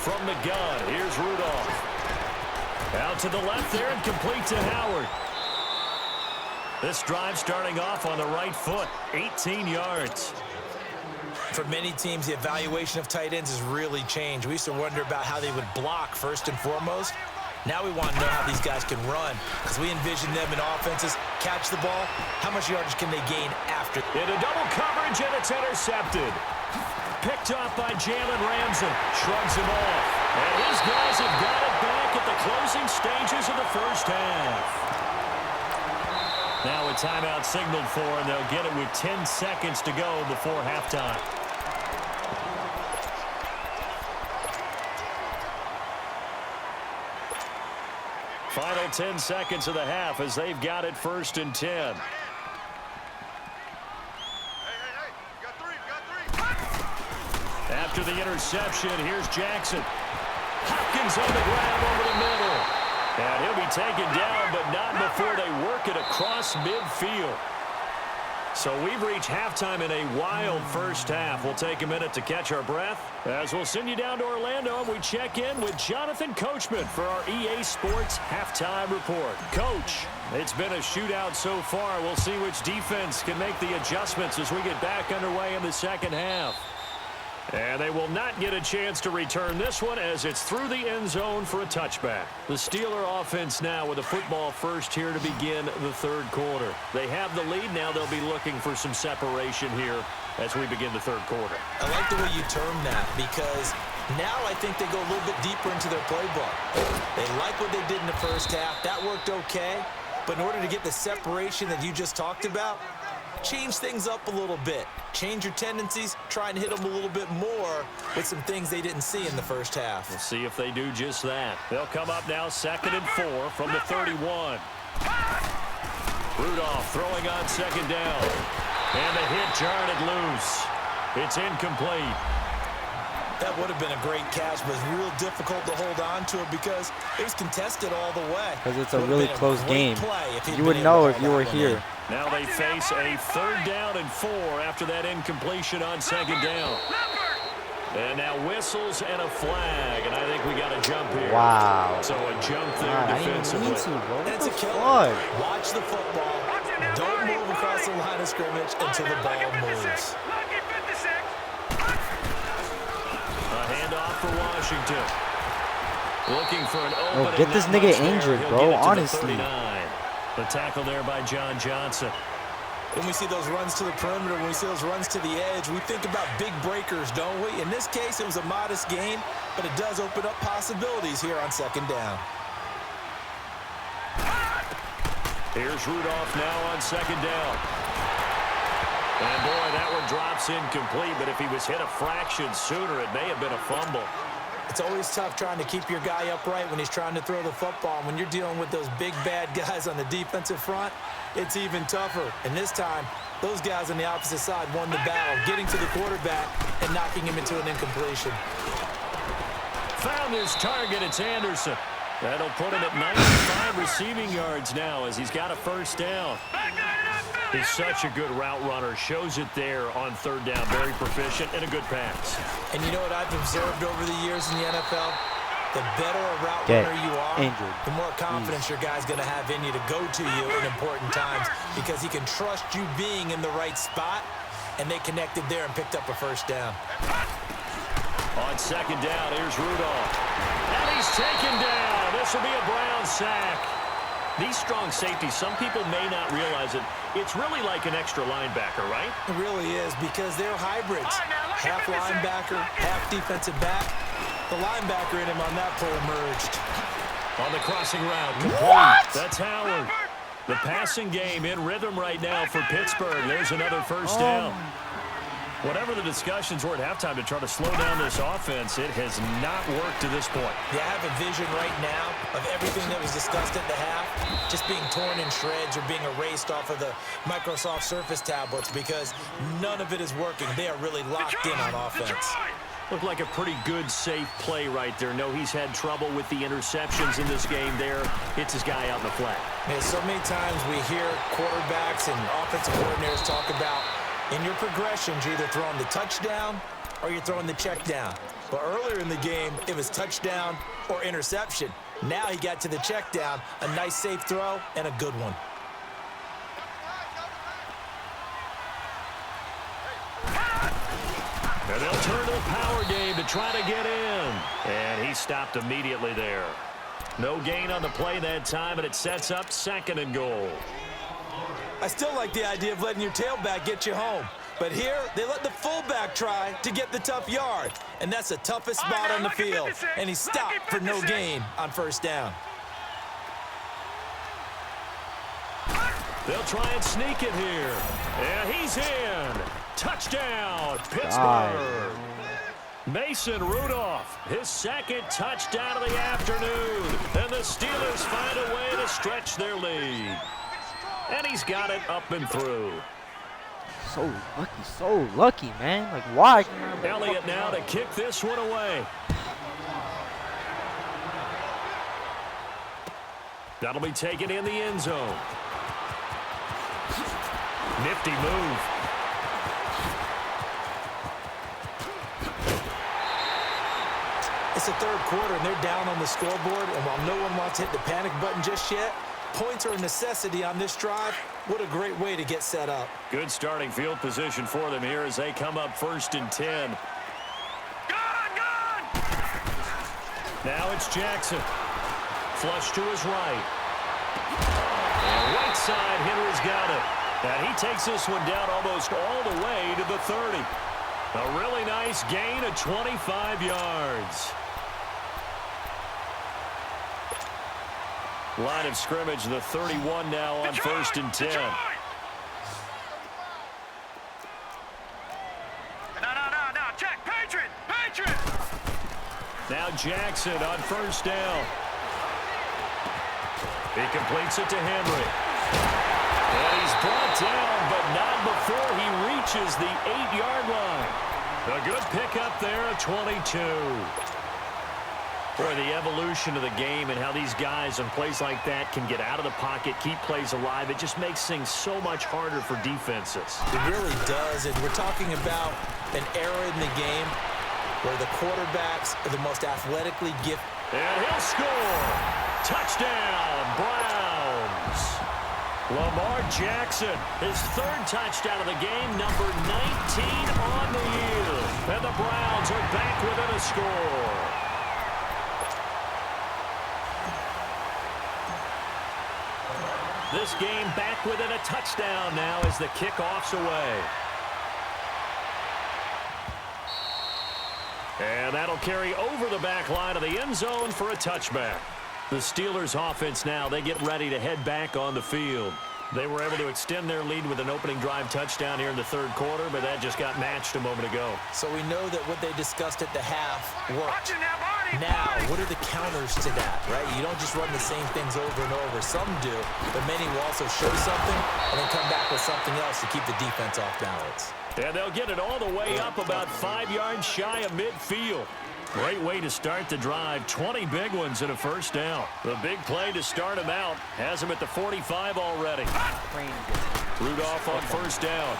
From the gun, here's Rudolph. Out to the left there and complete to Howard. This drive starting off on the right foot, 18 yards. For many teams, the evaluation of tight ends has really changed. We used to wonder about how they would block first and foremost. Now we want to know how these guys can run, because we envision them in offenses, catch the ball, how much yardage can they gain after? Into double coverage, and it's intercepted. Picked off by Jalen Ramsey. Shrugs him off. And his guys have got it back at the closing stages of the first half. Now a timeout signaled for, and they'll get it with 10 seconds to go before halftime. Final 10 seconds of the half as they've got it 1st and 10. After the interception, here's Jackson. Hopkins on the grab over the middle. And he'll be taken down, but not before they work it across midfield. So we've reached halftime in a wild first half. We'll take a minute to catch our breath as we'll send you down to Orlando and we check in with Jonathan Coachman for our EA Sports Halftime Report. Coach, it's been a shootout so far. We'll see which defense can make the adjustments as we get back underway in the second half. And they will not get a chance to return this one as it's through the end zone for a touchback. The Steeler offense now with a football first here to begin the third quarter. They have the lead. Now they'll be looking for some separation here as we begin the third quarter. I like the way you term that, because now I think they go a little bit deeper into their playbook. They like what they did in the first half. That worked okay. But in order to get the separation that you just talked about, change things up a little bit. Change your tendencies. Try and hit them a little bit more with some things they didn't see in the first half. We'll see if they do just that. They'll come up now 2nd and 4 from the 31. Rudolph throwing on 2nd down. And the hit jarred it loose. It's incomplete. That would have been a great catch, but it's real difficult to hold on to it because it was contested all the way. Because it's a really close game. You would been know able to if you hold were that one here. Now they face a 3rd down and 4 after that incompletion on 2nd down. And now whistles and a flag, and I think we got a jump here. Wow. So a jump there God, I didn't defensively. mean to, bro. And it's a killer. Fuck? Watch the football. Don't move across the line of scrimmage until the ball moves. Lucky 56. handoff for Washington. Looking for an opening. Yo, get this not nigga much there. injured, He'll bro, get it to the honestly. 39. The tackle there by John Johnson. When we see those runs to the perimeter, when we see those runs to the edge, we think about big breakers, don't we? In this case, it was a modest gain, but it does open up possibilities here on second down. Here's Rudolph now on second down. And boy, that one drops incomplete, but if he was hit a fraction sooner, it may have been a fumble. It's always tough trying to keep your guy upright when he's trying to throw the football. When you're dealing with those big, bad guys on the defensive front, it's even tougher. And this time, those guys on the opposite side won the battle, getting to the quarterback and knocking him into an incompletion. Found his target. It's Anderson. That'll put him at 95 receiving yards now as he's got a first down. He's such a good route runner. Shows it there on third down. Very proficient and a good pass. And you know what I've observed over the years in the NFL? The better a route Get runner you are, injured. the more confidence your guy's going to have in you to go to you in important times because he can trust you being in the right spot, and they connected there and picked up a first down. On second down, here's Rudolph. And he's taken down. This will be a Brown sack. These strong safeties, some people may not realize it. It's really like an extra linebacker, right? It really is because they're hybrids. Half linebacker, half defensive back. The linebacker in him on that play emerged. On the crossing route, complete. That's Howard. The passing game in rhythm right now for Pittsburgh. There's another first down. Whatever the discussions were at halftime to try to slow down this offense, it has not worked to this point. Yeah, I have a vision right now of everything that was discussed at the half just being torn in shreds or being erased off of the Microsoft Surface tablets because none of it is working. They are really locked in on offense. Looked like a pretty good, safe play right there. No, he's had trouble with the interceptions in this game there. Hits his guy out in the flat. Man, so many times we hear quarterbacks and offensive coordinators talk about in your progressions, you're either throwing the touchdown or you're throwing the check down. But earlier in the game, it was touchdown or interception. Now he got to the check down, a nice safe throw, and a good one. And they'll turn to the power game to try to get in. And he stopped immediately there. No gain on the play that time, and it sets up second and goal. I still like the idea of letting your tailback get you home. But here, they let the fullback try to get the tough yard. And that's the toughest spot on the field. And he stopped for no gain on first down. They'll try and sneak it here. And he's in. Touchdown, Pittsburgh. Mason Rudolph, his second touchdown of the afternoon. And the Steelers find a way to stretch their lead. And he's got it up and through. So lucky, man. Like, why? Elliott now to kick this one away. That'll be taken in the end zone. Nifty move. It's the third quarter, and they're down on the scoreboard. And while no one wants to hit the panic button just yet, points are a necessity on this drive. What a great way to get set up. Good starting field position for them here as they come up 1st and 10. Now it's Jackson. Flush to his right. And right side, Henry's got it. And he takes this one down almost all the way to the 30. A really nice gain of 25 yards. Line of scrimmage, the 31 now on 1st and 10. No. Check. Patriot. Now Jackson on 1st down. He completes it to Henry. And he's brought down, but not before he reaches the 8-yard line. A good pickup there at 22. Boy, the evolution of the game and how these guys on plays like that can get out of the pocket, keep plays alive, it just makes things so much harder for defenses. It really does, and we're talking about an era in the game where the quarterbacks are the most athletically gifted. And he'll score. Touchdown, Browns. Lamar Jackson, his third touchdown of the game, number 19 on the year. And the Browns are back within a score. This game back within a touchdown now as the kickoff's away. And that'll carry over the back line of the end zone for a touchback. The Steelers offense now, they get ready to head back on the field. They were able to extend their lead with an opening drive touchdown here in the third quarter, but that just got matched a moment ago. So we know that what they discussed at the half worked. Now, what are the counters to that, right? You don't just run the same things over and over. Some do, but many will also show something and then come back with something else to keep the defense off balance. And they'll get it all the way up about 5 yards shy of midfield. Great way to start the drive. 20 big ones and a first down. The big play to start him out has him at the 45 already. Rudolph on first down.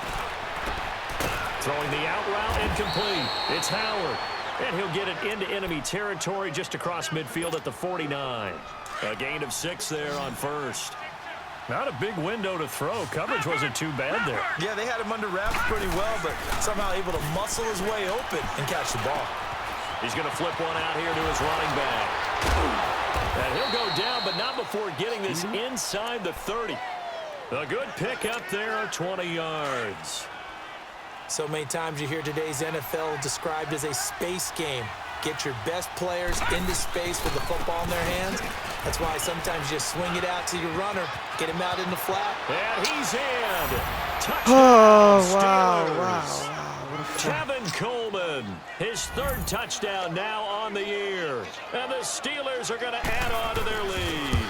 Throwing the out route incomplete. It's Howard. And he'll get it into enemy territory just across midfield at the 49. A gain of 6 there on first. Not a big window to throw. Coverage wasn't too bad there. Yeah, they had him under wraps pretty well, but somehow able to muscle his way open and catch the ball. He's going to flip one out here to his running back. And he'll go down, but not before getting this inside the 30. A good pick up there, 20 yards. So many times you hear today's NFL described as a space game. Get your best players into space with the football in their hands. That's why sometimes you swing it out to your runner, get him out in the flat. And he's in. Touchdown, Oh, wow, Steelers. wow. Kevin Coleman, his third touchdown now on the year. And the Steelers are going to add on to their lead.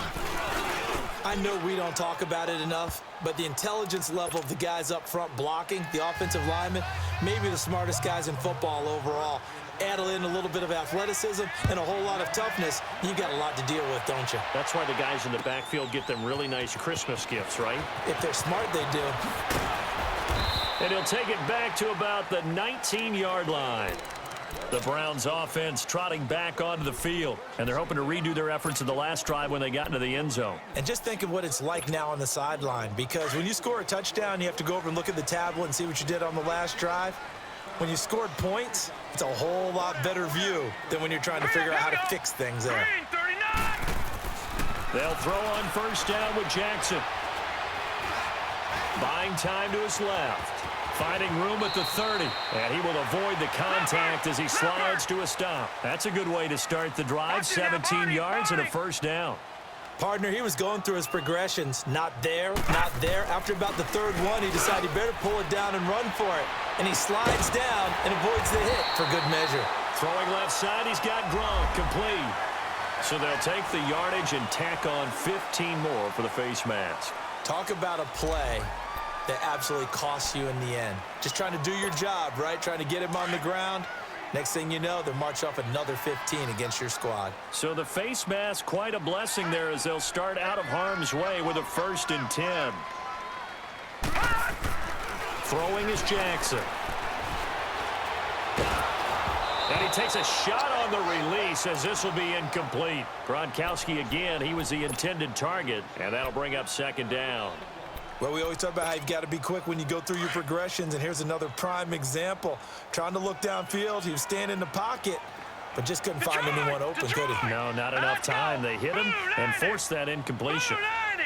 I know we don't talk about it enough, but the intelligence level of the guys up front blocking, the offensive linemen, maybe the smartest guys in football overall. Add in a little bit of athleticism and a whole lot of toughness, you got a lot to deal with, don't you? That's why the guys in the backfield get them really nice Christmas gifts, right? If they're smart, they do. And he'll take it back to about the 19-yard line. The Browns offense trotting back onto the field, and they're hoping to redo their efforts in the last drive when they got into the end zone. And just think of what it's like now on the sideline, because when you score a touchdown, you have to go over and look at the tablet and see what you did on the last drive. When you scored points, it's a whole lot better view than when you're trying to figure out how to fix things there. They'll throw on first down with Jackson. Buying time to his left. Finding room at the 30. And he will avoid the contact as he slides to a stop. That's a good way to start the drive. 17 yards and a first down. Partner, he was going through his progressions. Not there, not there. After about the third one, he decided he better pull it down and run for it. And he slides down and avoids the hit for good measure. Throwing left side, he's got Gronk complete. So they'll take the yardage and tack on 15 more for the face mask. Talk about a play that absolutely costs you in the end. Just trying to do your job, right? Trying to get him on the ground. Next thing you know, they'll march off another 15 against your squad. So the face mask, quite a blessing there as they'll start out of harm's way with a 1st and 10. Throwing is Jackson. And he takes a shot on the release as this will be incomplete. Gronkowski again, he was the intended target, and that'll bring up 2nd down. Well, we always talk about how you've got to be quick when you go through your progressions, and here's another prime example. Trying to look downfield, he was standing in the pocket, but just couldn't find anyone open, could he? No, not enough time. They hit him and forced that incompletion. Gun!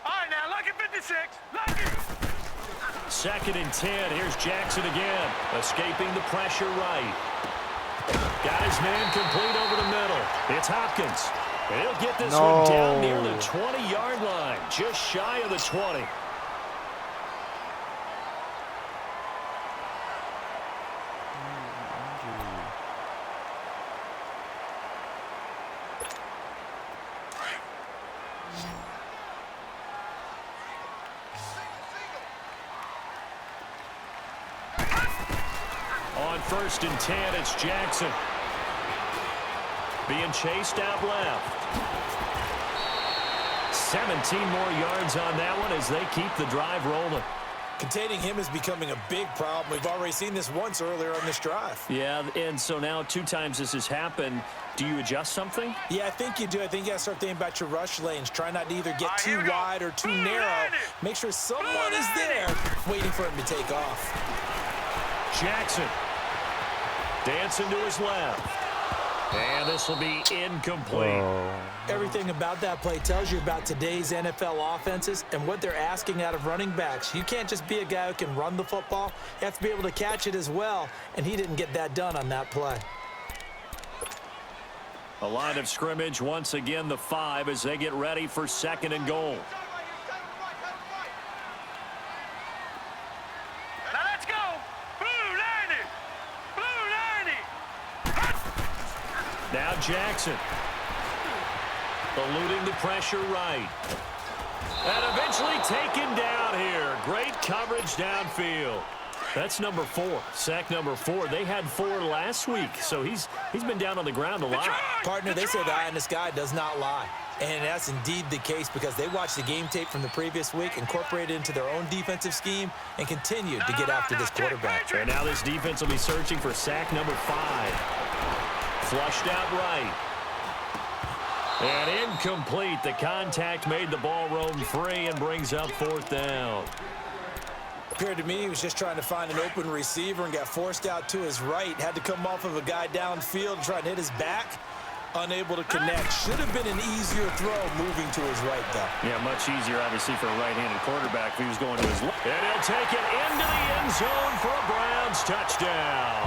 All right, now, lucky 56. Lucky. 2nd and 10. Here's Jackson again. Escaping the pressure right. Got his man complete over the middle. It's Hopkins. And he'll get this one down near the 20-yard line. Just shy of the 20. On 1st and 10, it's Jackson. Being chased out left. 17 more yards on that one as they keep the drive rolling. Containing him is becoming a big problem. We've already seen this once earlier on this drive. Yeah, and so now 2 times this has happened. Do you adjust something? Yeah, I think you do. I think you got to start thinking about your rush lanes. Try not to either get too wide or too narrow. Make sure someone is there waiting for him to take off. Jackson dancing to his left. And this will be incomplete. Whoa. Everything about that play tells you about today's NFL offenses and what they're asking out of running backs. You can't just be a guy who can run the football. You have to be able to catch it as well, and he didn't get that done on that play. A line of scrimmage, once again, the 5 as they get ready for 2nd and goal. Now let's go. Blue Lanny. Blue Lanny. Now Jackson. Eluding the pressure right. And eventually taken down here. Great coverage downfield. That's number 4. Sack number 4. They had 4 last week, so he's been down on the ground a lot. Partner, they say the eye in the sky does not lie. And that's indeed the case because they watched the game tape from the previous week, incorporated it into their own defensive scheme, and continued to get after this quarterback. And now this defense will be searching for sack number 5. Flushed out right. And incomplete. The contact made the ball roam free and brings up 4th down. Appeared to me he was just trying to find an open receiver and got forced out to his right. Had to come off of a guy downfield, trying to hit his back. Unable to connect. Should have been an easier throw moving to his right, though. Yeah, much easier, obviously, for a right-handed quarterback if he was going to his left. And he'll take it into the end zone for a Browns touchdown.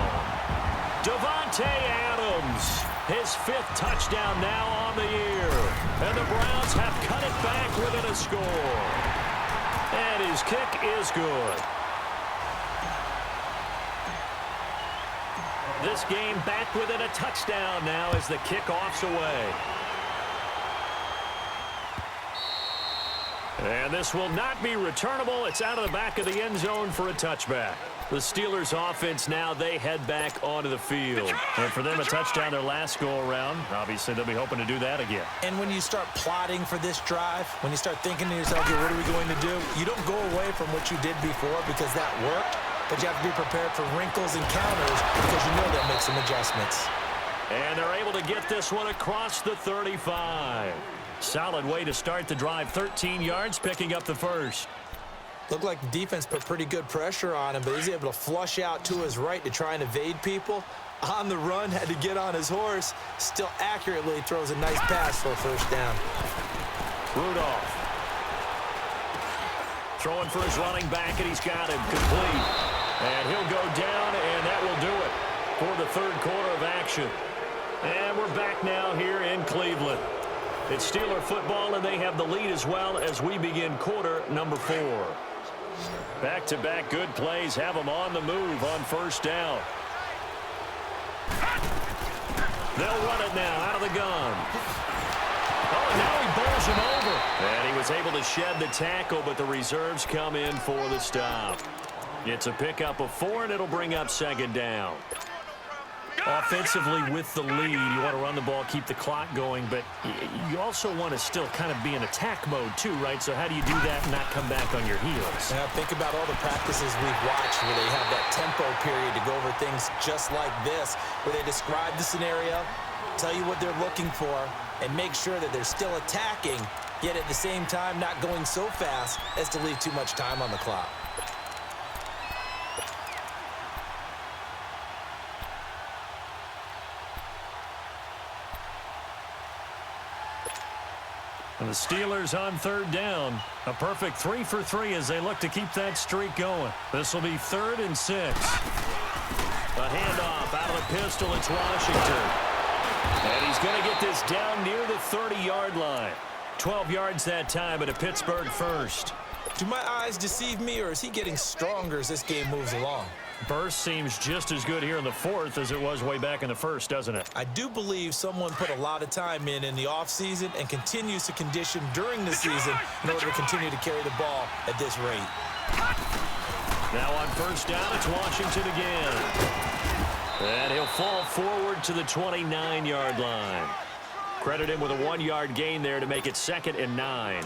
Devontae Adams, his 5th touchdown now on the year. And the Browns have cut it back within a score. And his kick is good. This game back within a touchdown now as the kickoff's away. And this will not be returnable. It's out of the back of the end zone for a touchback. The Steelers offense now, they head back onto the field. And for them, a touchdown their last go-around. Obviously, they'll be hoping to do that again. And when you start plotting for this drive, when you start thinking to yourself, okay, what are we going to do? You don't go away from what you did before because that worked, but you have to be prepared for wrinkles and counters because you know they'll make some adjustments. And they're able to get this one across the 35. Solid way to start the drive. 13 yards, picking up the first. Looked like the defense put pretty good pressure on him, but he's able to flush out to his right to try and evade people. On the run, had to get on his horse. Still accurately throws a nice pass for a 1st down. Rudolph. Throwing for his running back, and he's got him complete. And he'll go down, and that will do it for the 3rd quarter of action. And we're back now here in Cleveland. It's Steeler football, and they have the lead as well as we begin quarter number 4. Back-to-back good plays have them on the move on 1st down. They'll run it now out of the gun. Oh, and now he bowls him over. And he was able to shed the tackle, but the reserves come in for the stop. It's a pickup of 4, and it'll bring up 2nd down. Offensively with the lead, you want to run the ball, keep the clock going, but you also want to still kind of be in attack mode too, right? So how do you do that and not come back on your heels? Now think about all the practices we've watched where they have that tempo period to go over things just like this, where they describe the scenario, tell you what they're looking for, and make sure that they're still attacking, yet at the same time not going so fast as to leave too much time on the clock. And the Steelers on 3rd down. A perfect 3 for 3 as they look to keep that streak going. This will be 3rd and 6. A handoff out of the pistol. It's Washington. And he's going to get this down near the 30-yard line. 12 yards that time at a Pittsburgh 1st. Do my eyes deceive me, or is he getting stronger as this game moves along? Burst seems just as good here in the 4th as it was way back in the 1st, doesn't it? I do believe someone put a lot of time in the offseason and continues to condition during the season in order to continue to carry the ball at this rate. Now on 1st down, it's Washington again. And he'll fall forward to the 29-yard line. Credit him with a 1-yard gain there to make it 2nd and 9.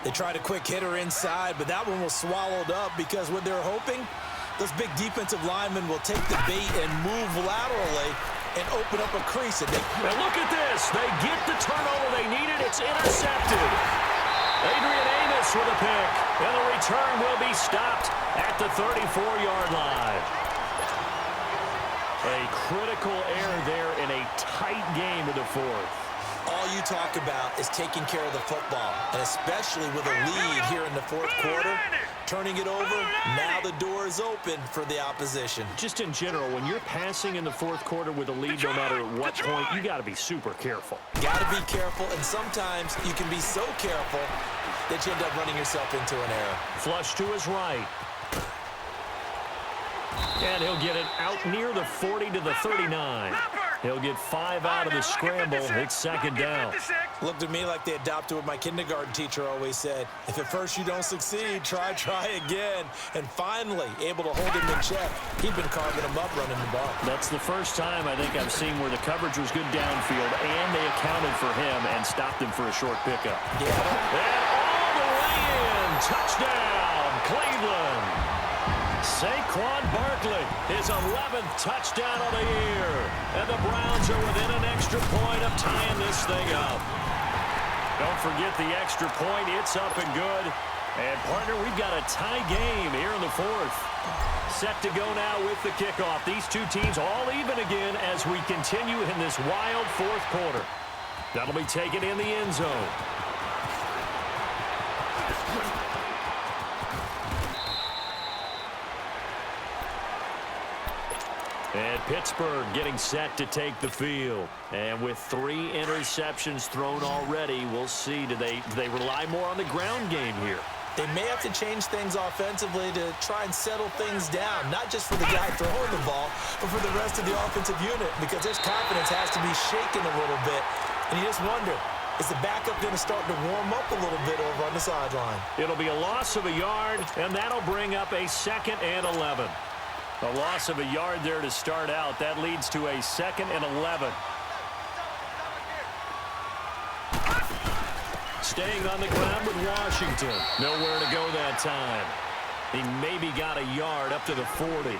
They tried a quick hitter inside, but that one was swallowed up because what they're hoping, those big defensive linemen will take the bait and move laterally and open up a crease. And look at this. They get the turnover they needed. It's intercepted. Adrian Amos with a pick. And the return will be stopped at the 34-yard line. A critical error there in a tight game in the 4th. all you talk about is taking care of the football, and especially with a lead here in the 4th quarter, turning it over, now the door is open for the opposition. Just in general, when you're passing in the 4th quarter with a lead, no matter at what point, you got to be super careful. Got to be careful, and sometimes you can be so careful that you end up running yourself into an error. Flush to his right. And he'll get it out near the 40 to the 39. He'll get 5 out of the scramble. It's 2nd down. Looked to me like they adopted what my kindergarten teacher always said. If at first you don't succeed, try again. And finally, able to hold him in check. He'd been carving him up running the ball. That's the first time I think I've seen where the coverage was good downfield, and they accounted for him and stopped him for a short pickup. Yeah. And all the way in. Touchdown, Cleveland. Saquon Barkley, his 11th touchdown of the year. And the Browns are within an extra point of tying this thing up. Don't forget the extra point. It's up and good. And, partner, we've got a tie game here in the 4th. Set to go now with the kickoff. These two teams all even again as we continue in this wild 4th quarter. That'll be taken in the end zone. And Pittsburgh getting set to take the field. And with 3 interceptions thrown already, we'll see. Do they rely more on the ground game here? They may have to change things offensively to try and settle things down, not just for the guy throwing the ball, but for the rest of the offensive unit, because their confidence has to be shaken a little bit. And you just wonder, is the backup going to start to warm up a little bit over on the sideline? It'll be a loss of a yard, and that'll bring up a 2nd and 11. A loss of a yard there to start out. That leads to a 2nd and 11. Staying on the ground with Washington. Nowhere to go that time. He maybe got a yard up to the 40.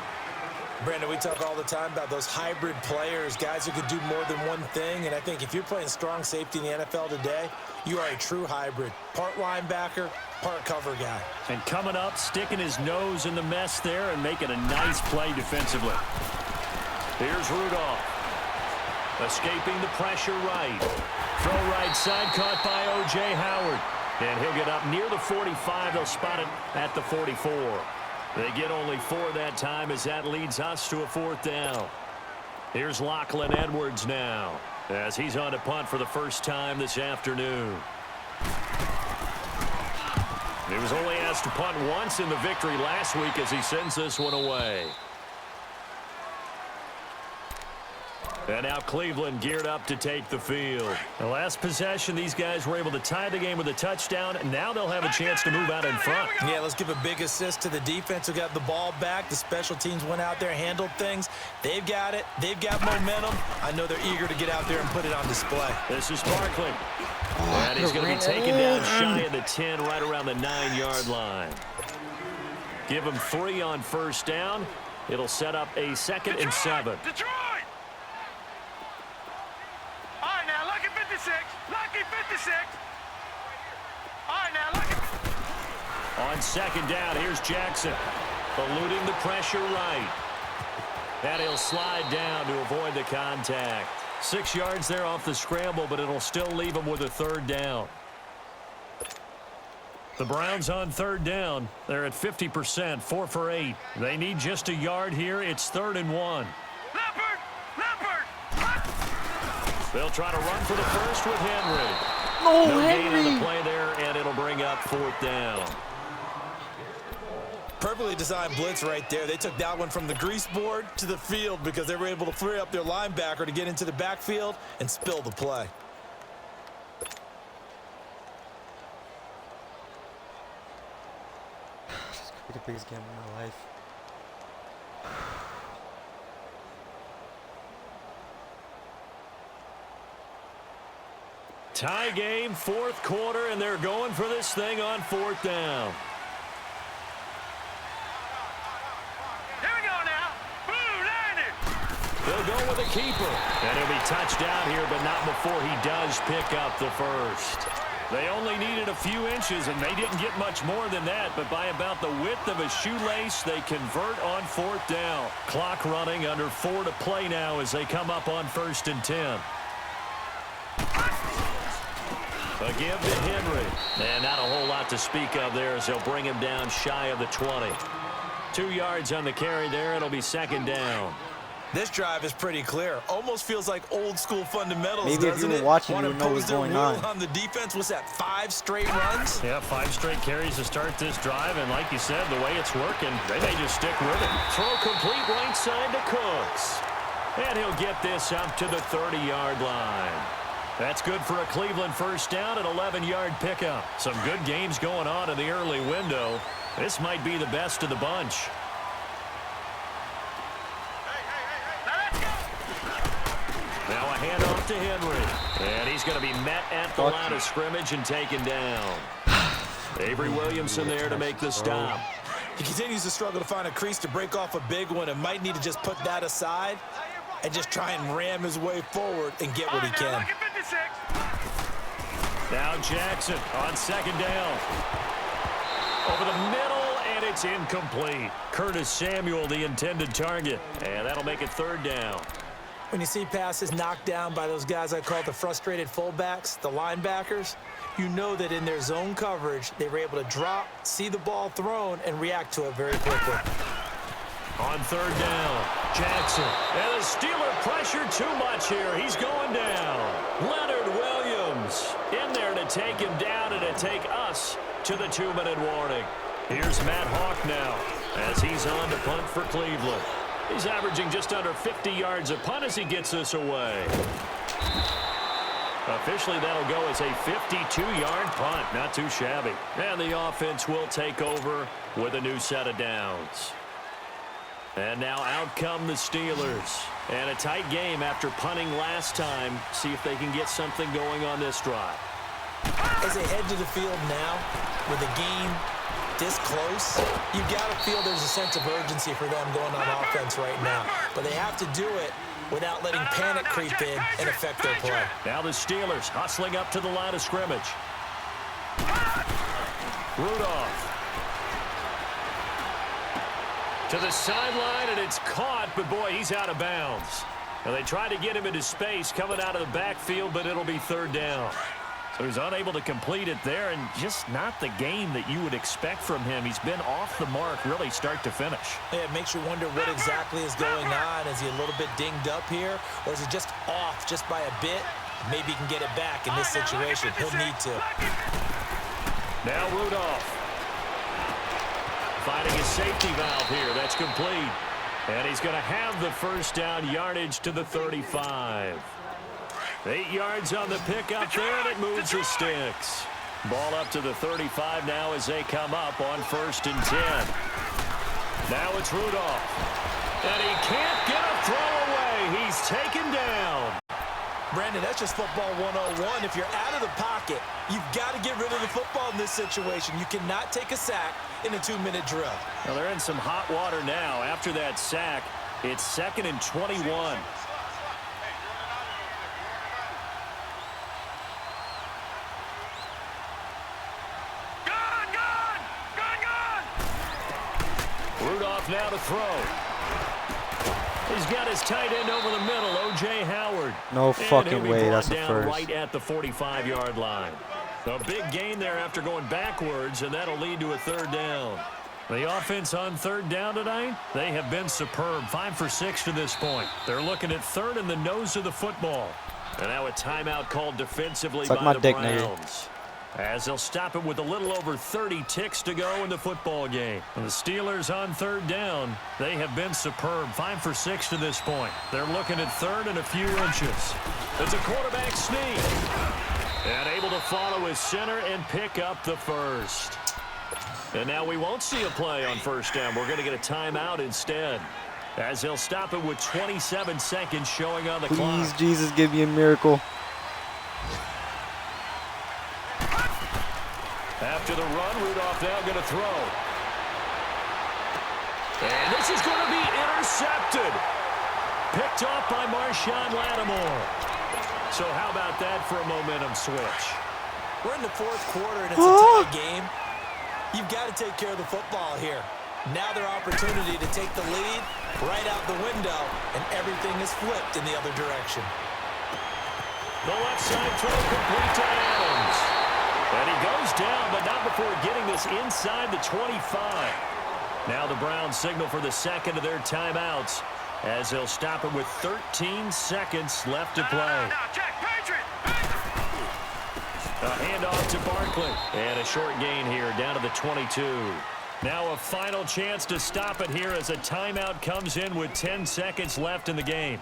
Brandon, we talk all the time about those hybrid players, guys who could do more than one thing. And I think if you're playing strong safety in the NFL today, you are a true hybrid. Part linebacker, part cover guy. And coming up, sticking his nose in the mess there and making a nice play defensively. Here's Rudolph. Escaping the pressure right. Throw right side caught by O.J. Howard. And he'll get up near the 45. They'll spot it at the 44. They get only 4 that time as that leads us to a 4th down. Here's Lachlan Edwards now as he's on to punt for the first time this afternoon. He was only asked to punt once in the victory last week as he sends this one away. And now Cleveland geared up to take the field. The last possession, these guys were able to tie the game with a touchdown, and now they'll have a chance to move out in front. Yeah, let's give a big assist to the defense who got the ball back. The special teams went out there, handled things. They've got it. They've got momentum. I know they're eager to get out there and put it on display. This is Barkley. And he's going to be taken down shy of the 10, right around the 9-yard line. Give him 3 on first down. It'll set up a 2nd and 7. Detroit! All right, now, lucky 56. Lucky 56. All right, now, lucky. On 2nd down, here's Jackson. Eluding the pressure right. And he'll slide down to avoid the contact. 6 yards there off the scramble, but it'll still leave him with a 3rd down. The Browns on 3rd down. They're at 50%, 4 for 8. They need just a yard here. It's 3rd and 1. Leopard! Leopard! They'll try to run for the first with Henry. No, gain on Henry. the play there, and it'll bring up 4th down. Perfectly designed blitz right there. They took that one from the grease board to the field because they were able to free up their linebacker to get into the backfield and spill the play. This could be the biggest game of my life. tie game, fourth quarter, and they're going for this thing on fourth down. Here we go now. Blue landed. They'll go with a keeper. And he'll be touched down here, but not before he does pick up the first. They only needed a few inches, and they didn't get much more than that, but by about the width of a shoelace, they convert on fourth down. Clock running, under 4 to play now as they come up on 1st and 10. A give to Henry. And not a whole lot to speak of there as they'll bring him down shy of the 20. 2 yards on the carry there. It'll be 2nd down. This drive is pretty clear. Almost feels like old school fundamentals, Maybe if you were watching, you would know what's going on. The defense, was that 5 straight runs? Yeah, 5 straight carries to start this drive, and like you said, the way it's working, they may just stick with it. Throw complete right side to Cooks. And he'll get this up to the 30-yard line. That's good for a Cleveland first down, an 11-yard pickup. Some good games going on in the early window. This might be the best of the bunch. Now a handoff to Henry. And he's going to be met at the line of scrimmage and taken down. Avery Williamson there to make the stop. He continues to struggle to find a crease to break off a big one and might need to just put that aside and just try and ram his way forward and get what he can. Now Jackson on 2nd down. Over the middle, and it's incomplete. Curtis Samuel, the intended target. And that'll make it 3rd down. When you see passes knocked down by those guys I call the frustrated fullbacks, the linebackers, you know that in their zone coverage, they were able to drop, see the ball thrown, and react to it very quickly. On 3rd down, Jackson. And the Steeler pressure too much here. He's going down. Leonard Williams in there to take him down and to take us to the 2-minute warning. Here's Matt Hawk now as he's on to punt for Cleveland. He's averaging just under 50 yards a punt as he gets this away. Officially, that'll go as a 52-yard punt. Not too shabby. And the offense will take over with a new set of downs. And now out come the Steelers. And a tight game after punting last time. See if they can get something going on this drive. As they head to the field now, with the game this close, you've got to feel there's a sense of urgency for them going on offense right now. But they have to do it without letting panic creep in and affect their play. Now the Steelers hustling up to the line of scrimmage. Rudolph. To the sideline, and it's caught, but boy, he's out of bounds. Now they try to get him into space coming out of the backfield, but it'll be 3rd down. So he's unable to complete it there, and just not the game that you would expect from him. He's been off the mark really start to finish. Yeah, it makes you wonder what exactly is going on. Is he a little bit dinged up here, or is he just off just by a bit? Maybe he can get it back in this situation. He'll need to. Now Rudolph. Finding his safety valve here. That's complete. And he's going to have the first down yardage to the 35. 8 yards on the pickup there, and it moves the sticks. Ball up to the 35 now as they come up on 1st and 10. Now it's Rudolph. And he can't get a throw away. He's taken down. Brandon, that's just football 101. If you're out of the pocket, you've got to get rid of the football in this situation. You cannot take a sack in a 2-minute drill. Well, they're in some hot water now. After that sack, it's 2nd and 21. Rudolph now to throw. He's got his tight end over the middle, O.J. Howard. No fucking way, that's a first. Right at the 45-yard line. A big gain there after going backwards, and that'll lead to a 3rd down. The offense on 3rd down tonight, they have been superb. 5 for 6 to this point. They're looking at 3rd in the nose of the football. And now a timeout called defensively by the Browns. As they'll stop it with a little over 30 ticks to go in the football game. And the Steelers on 3rd down, they have been superb. 5 for 6 to this point. They're looking at 3rd and a few inches. It's a quarterback sneak. And able to follow his center and pick up the first. And now we won't see a play on 1st down. We're going to get a timeout instead. As they'll stop it with 27 seconds showing on the clock. Please, Jesus, give me a miracle. After the run, Rudolph now going to throw. And this is going to be intercepted. Picked off by Marshawn Lattimore. So how about that for a momentum switch? We're in the fourth quarter, and it's a tie game. You've got to take care of the football here. Now their opportunity to take the lead right out the window, and everything is flipped in the other direction. The left side throw complete to Adams. And he goes down, but not before getting this inside the 25. Now the Browns signal for the second of their timeouts as they'll stop it with 13 seconds left to play. A handoff to Barkley. And a short gain here down to the 22. Now a final chance to stop it here as a timeout comes in with 10 seconds left in the game.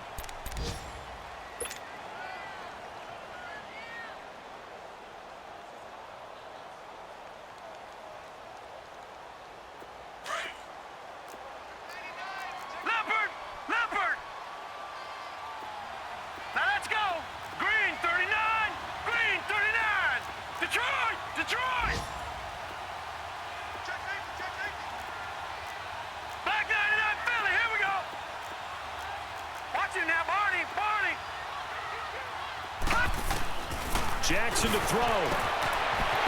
Jackson to throw.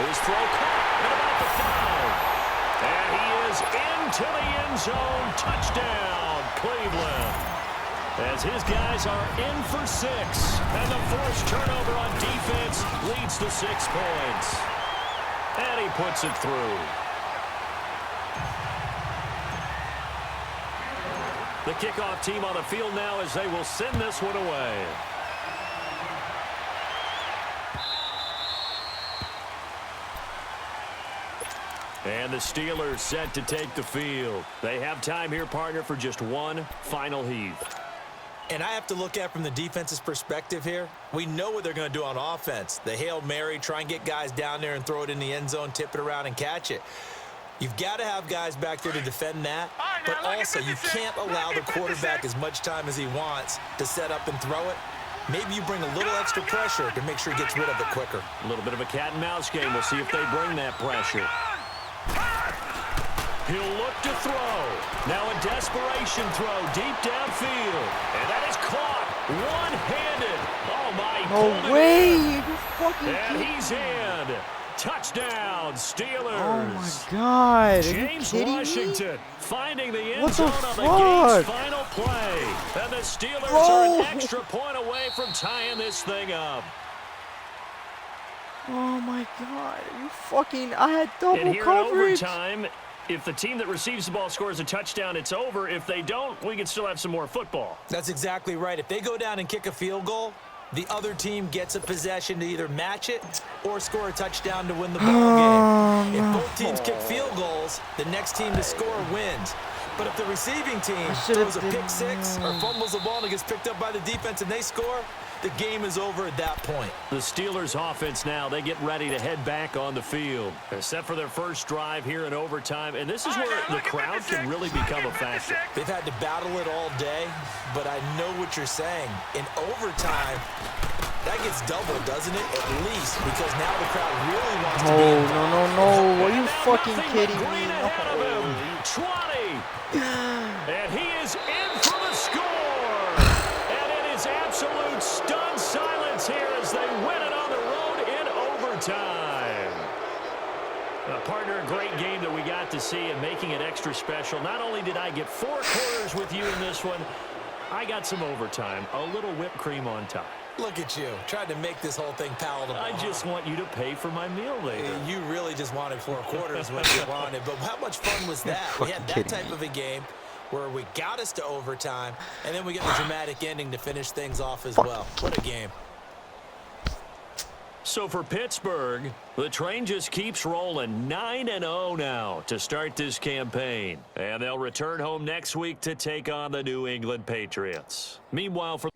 His throw caught at about the 5. And he is into the end zone. Touchdown, Cleveland. As his guys are in for 6. And the forced turnover on defense leads to 6 points. And he puts it through. The kickoff team on the field now as they will send this one away. And the Steelers set to take the field. They have time here, partner, for just one final heave. And I have to look at it from the defense's perspective here. We know what they're going to do on offense. The Hail Mary, try and get guys down there and throw it in the end zone, tip it around and catch it. You've got to have guys back there to defend that. But also, you can't allow the quarterback as much time as he wants to set up and throw it. Maybe you bring a little extra pressure to make sure he gets rid of it quicker. A little bit of a cat and mouse game. We'll see if they bring that pressure. He'll look to throw. Now a desperation throw deep downfield. And that is caught one-handed. Oh, my. No way. You fucking and he's in. Touchdown, Steelers. Oh, my God. Are James you kidding Washington me? finding the end What zone the on the fuck? game's final play. And the Steelers are an extra point away from tying this thing up. Oh, my God. You fucking... I had double and here coverage. In overtime, if the team that receives the ball scores a touchdown, it's over. If they don't, we can still have some more football. That's exactly right. If they go down and kick a field goal, the other team gets a possession to either match it or score a touchdown to win the ball game. If both teams kick field goals, the next team to score wins. But if the receiving team throws a pick 6 or fumbles the ball and it gets picked up by the defense and they score, the game is over at that point. The Steelers offense now, they get ready to head back on the field. They're set for their first drive here in overtime, and this is where the crowd can really become a factor. They've had to battle it all day, but I know what you're saying. In overtime, that gets doubled, doesn't it? At least, because now the crowd really wants to be involved. No. Are you fucking kidding me? No. 20. And he is in for the score. And it is absolute stunned silence here as they win it on the road in overtime. Partner, a great game that we got to see and making it extra special. Not only did I get 4 quarters with you in this one, I got some overtime, a little whipped cream on top. Look at you, trying to make this whole thing palatable. I just want you to pay for my meal later. You really just wanted 4 quarters when you wanted, but how much fun was that? We had that type of a game where we got us to overtime, and then we get the dramatic ending to finish things off as well. What a game. So for Pittsburgh, the train just keeps rolling 9-0 now to start this campaign. And they'll return home next week to take on the New England Patriots. Meanwhile, for